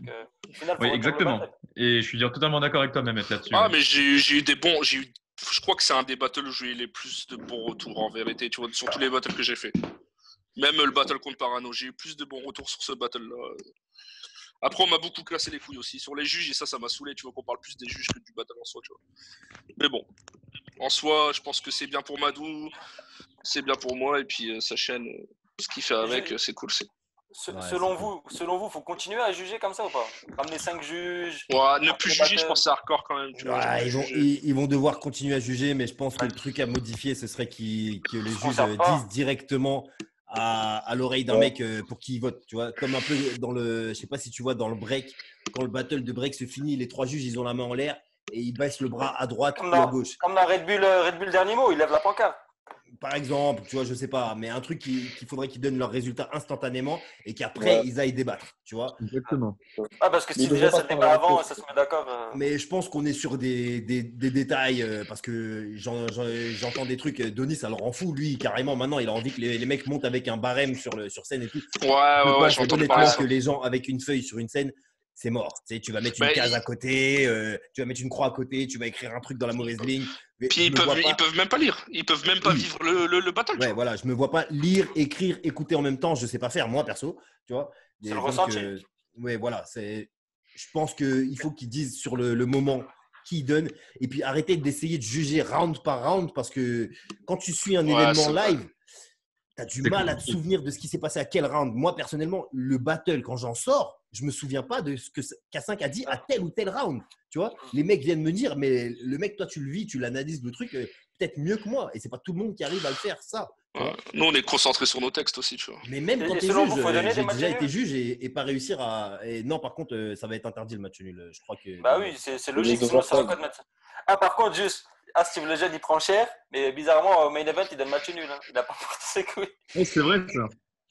au final, oui, exactement. Et je suis totalement d'accord avec toi, Mehmet, là-dessus. Ah, mais j'ai eu des bons. Je crois que c'est un des battles où j'ai eu les plus de bons retours, en vérité, tu vois, sur tous les battles que j'ai fait. Même le battle contre Parano, j'ai eu plus de bons retours sur ce battle-là. Après, on m'a beaucoup cassé les couilles aussi sur les juges, et ça m'a saoulé, tu vois, qu'on parle plus des juges que du battle en soi, tu vois. Mais bon, en soi, je pense que c'est bien pour Madou, c'est bien pour moi, et puis sa chaîne, ce qu'il fait avec, c'est cool. Selon vous, il faut continuer à juger comme ça ou pas? Ramener 5 juges. Ouais, ne plus juger, je pense que c'est hardcore quand même. Tu vois, ils vont devoir continuer à juger, mais je pense que le truc à modifier, ce serait que les juges disent directement à l'oreille d'un mec pour qui il vote. Tu vois, comme un peu dans le. Je sais pas si tu vois dans le break, quand le battle de break se finit, les 3 juges, ils ont la main en l'air et ils baissent le bras à droite ou à gauche. Comme dans Red Bull dernier mot, ils lèvent la pancarte. Par exemple, tu vois, je sais pas, mais un truc qu'il faudrait qu'ils donnent leurs résultats instantanément et qu'après ils aillent débattre, tu vois. Exactement. Ah, parce que si déjà ça débat avant, ça se met d'accord. Mais je pense qu'on est sur des détails parce que j'entends des trucs. Denis, ça le rend fou, lui, carrément. Maintenant, il a envie que les mecs montent avec un barème sur scène et tout. Ouais, j'entends honnêtement que les gens avec une feuille sur une scène, c'est mort. Tu sais, tu vas mettre une case à côté, tu vas mettre une croix à côté, tu vas écrire un truc dans la mauvaise ligne. Puis ils peuvent même pas lire, ils peuvent même pas vivre le battle. Ouais, voilà, je me vois pas lire, écrire, écouter en même temps, je sais pas faire moi perso, tu vois. C'est le ressenti. Ouais, voilà, je pense qu'il faut qu'ils disent sur le moment qui donnent et puis arrêter d'essayer de juger round par round parce que quand tu suis un événement live, tu as du mal à te souvenir de ce qui s'est passé à quel round. Moi, personnellement, le battle, quand j'en sors, je me souviens pas de ce que K5 a dit à tel ou tel round. Tu vois, les mecs viennent me dire, mais le mec, toi, tu le vis, tu l'analyses le truc peut-être mieux que moi. Et c'est pas tout le monde qui arrive à le faire, ça. Nous, on est concentrés sur nos textes aussi, tu vois. Mais même quand tu es juge, j'ai déjà été juge et pas réussir à. Et non, par contre, ça va être interdit le match nul. Je crois que. Bah oui, c'est logique. Sinon, ça va pas de mettre ça. Ah, par contre, juste. Ah, Steve Lejeune, il prend cher, mais bizarrement, au main event, il donne match nul. Hein. Il n'a pas porté ses couilles. Oui, c'est vrai, ça.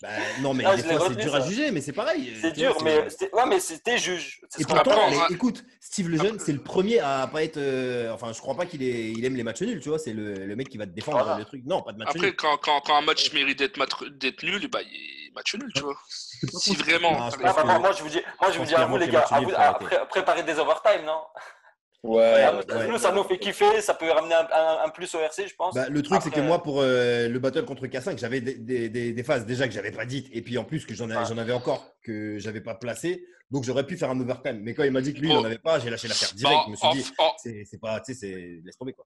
Bah, non, mais des fois, c'est dur à juger, mais c'est pareil. C'est dur, mais c'était juge. Et pourtant, écoute, Steve Lejeune, c'est le premier à pas être. Enfin, je crois pas qu'il aime les matchs nuls, tu vois. C'est le mec qui va te défendre le truc. Non, pas de match nul. Après, quand un match mérite d'être nul, bah, il est match nul, tu vois. Si vraiment. Moi, je vous dis à vous, les gars, préparez des overtime, non? Nous, ça nous fait kiffer, ça peut ramener un plus au RC, je pense. Bah, le truc, c'est que moi, pour le battle contre K5, j'avais des phases déjà que j'avais pas dites, et puis en plus que j'en avais encore que j'avais pas placé, donc j'aurais pu faire un overtime. Mais quand il m'a dit que lui, il n'en avait pas, j'ai lâché l'affaire direct. Je me suis dit, c'est pas, tu sais, laisse tomber quoi.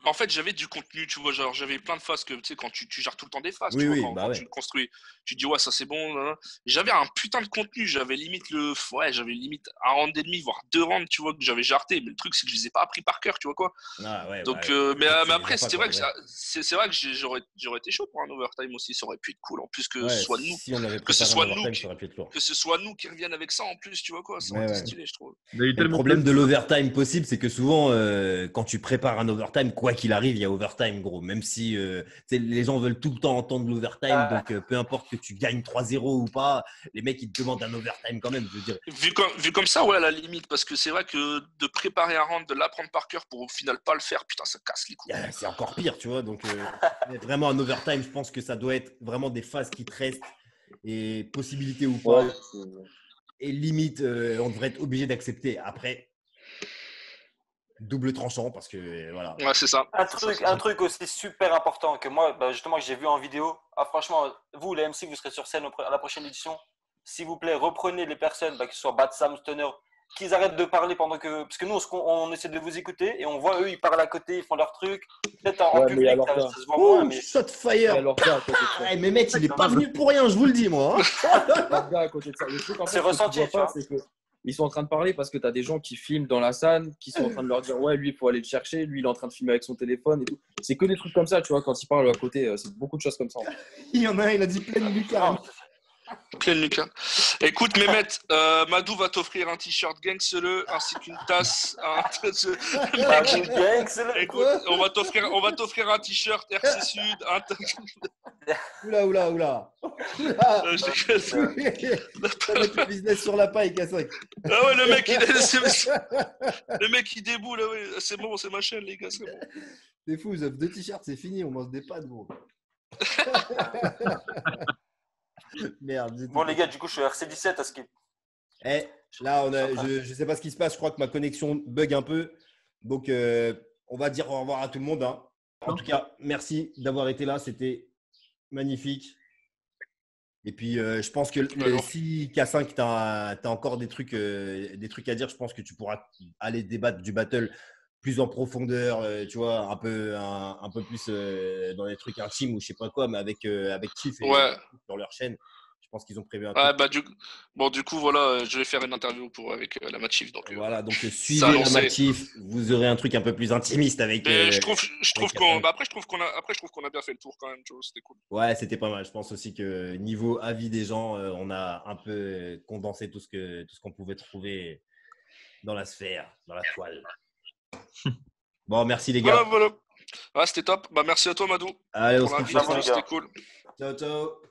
En fait, j'avais du contenu, tu vois, genre j'avais plein de phases que, tu sais, quand tu gères tout le temps des phases, tu vois, quand tu le construis, tu dis, ouais, ça c'est bon. J'avais un putain de contenu, j'avais limite un round et demi, voire 2 rounds, tu vois, que j'avais jarté. Mais le truc, c'est que je les ai pas appris par cœur, tu vois quoi. Donc, mais après, c'est vrai que j'aurais été chaud pour un overtime aussi, ça aurait pu être cool. En plus que ce soit nous qui reviennent avec ça en plus, tu vois quoi, ça aurait été stylé, je trouve. Le problème de l'overtime possible, c'est que souvent, quand tu prépares un overtime, quoi quoi qu'il arrive, il y a overtime, gros. Même si les gens veulent tout le temps entendre l'overtime, donc peu importe que tu gagnes 3-0 ou pas, les mecs, ils te demandent un overtime quand même, je veux dire. Vu comme ça, ouais, à la limite, parce que c'est vrai que de préparer un round, de l'apprendre par cœur pour au final pas le faire, putain, ça casse les couilles. C'est encore pire, tu vois. Donc, vraiment, un overtime, je pense que ça doit être vraiment des phases qui te restent et possibilité ou pas. Ouais, Et limite, on devrait être obligé d'accepter. Après, double tranchant parce que voilà. Ouais, c'est ça. Un truc aussi super important que moi, justement, que j'ai vu en vidéo. Ah, franchement, vous, les MC, vous serez sur scène à la prochaine édition. S'il vous plaît, reprenez les personnes, que ce soit Bad Sam, Stunner, qu'ils arrêtent de parler pendant que. Parce que nous, on essaie de vous écouter et on voit eux, ils parlent à côté, ils font leur truc. Peut-être en public, ça se voit moins. Mais... Shot fire. Mais mec, il est pas venu pour rien, je vous le dis, moi. À côté de ça. Le truc, en fait, c'est ressenti, tu vois pas, c'est que ils sont en train de parler parce que tu as des gens qui filment dans la salle, qui sont en train de leur dire ouais, lui, il faut aller le chercher, lui, il est en train de filmer avec son téléphone et tout. C'est que des trucs comme ça, tu vois, quand ils parlent à côté, c'est beaucoup de choses comme ça. Il y en a un, il a dit pleine Lucas. Pleine Lucas. Écoute, Mehmet, Madou va t'offrir un t-shirt Gangsele ainsi qu'une tasse. Écoute, on va t'offrir un t-shirt RC Sud. Oula. Ça va être le business sur la paille, K5. Ah ouais, le mec il déboule. Ah ouais. C'est bon, c'est ma chaîne, les gars. C'est bon. C'est fou, vous avez 2 t-shirts, c'est fini, on mange des pâtes, gros. Merde. Bon, les gars, du coup, je suis RC17 à ce qui. Là, je sais pas ce qui se passe. Je crois que ma connexion bug un peu. Donc, on va dire au revoir à tout le monde. Hein. En tout cas, merci d'avoir été là. C'était magnifique. Et puis, je pense que si K5, tu as encore des trucs à dire, je pense que tu pourras aller débattre du battle plus en profondeur, tu vois, un peu plus dans les trucs intimes ou je sais pas quoi, mais avec Chief et dans leur chaîne. Je pense qu'ils ont prévu un truc. Du coup, voilà, je vais faire une interview avec la Matchief. Donc, voilà, donc suivez la Matchief, vous aurez un truc un peu plus intimiste avec. Je trouve qu'on a bien fait le tour quand même, Joe, c'était cool. Ouais, c'était pas mal. Je pense aussi que niveau avis des gens, on a un peu condensé tout ce qu'on pouvait trouver dans la sphère, dans la toile. Bon, merci les gars. Voilà. Ouais, c'était top. Merci à toi, Madou. Allez, on se retrouve. C'était cool. Ciao.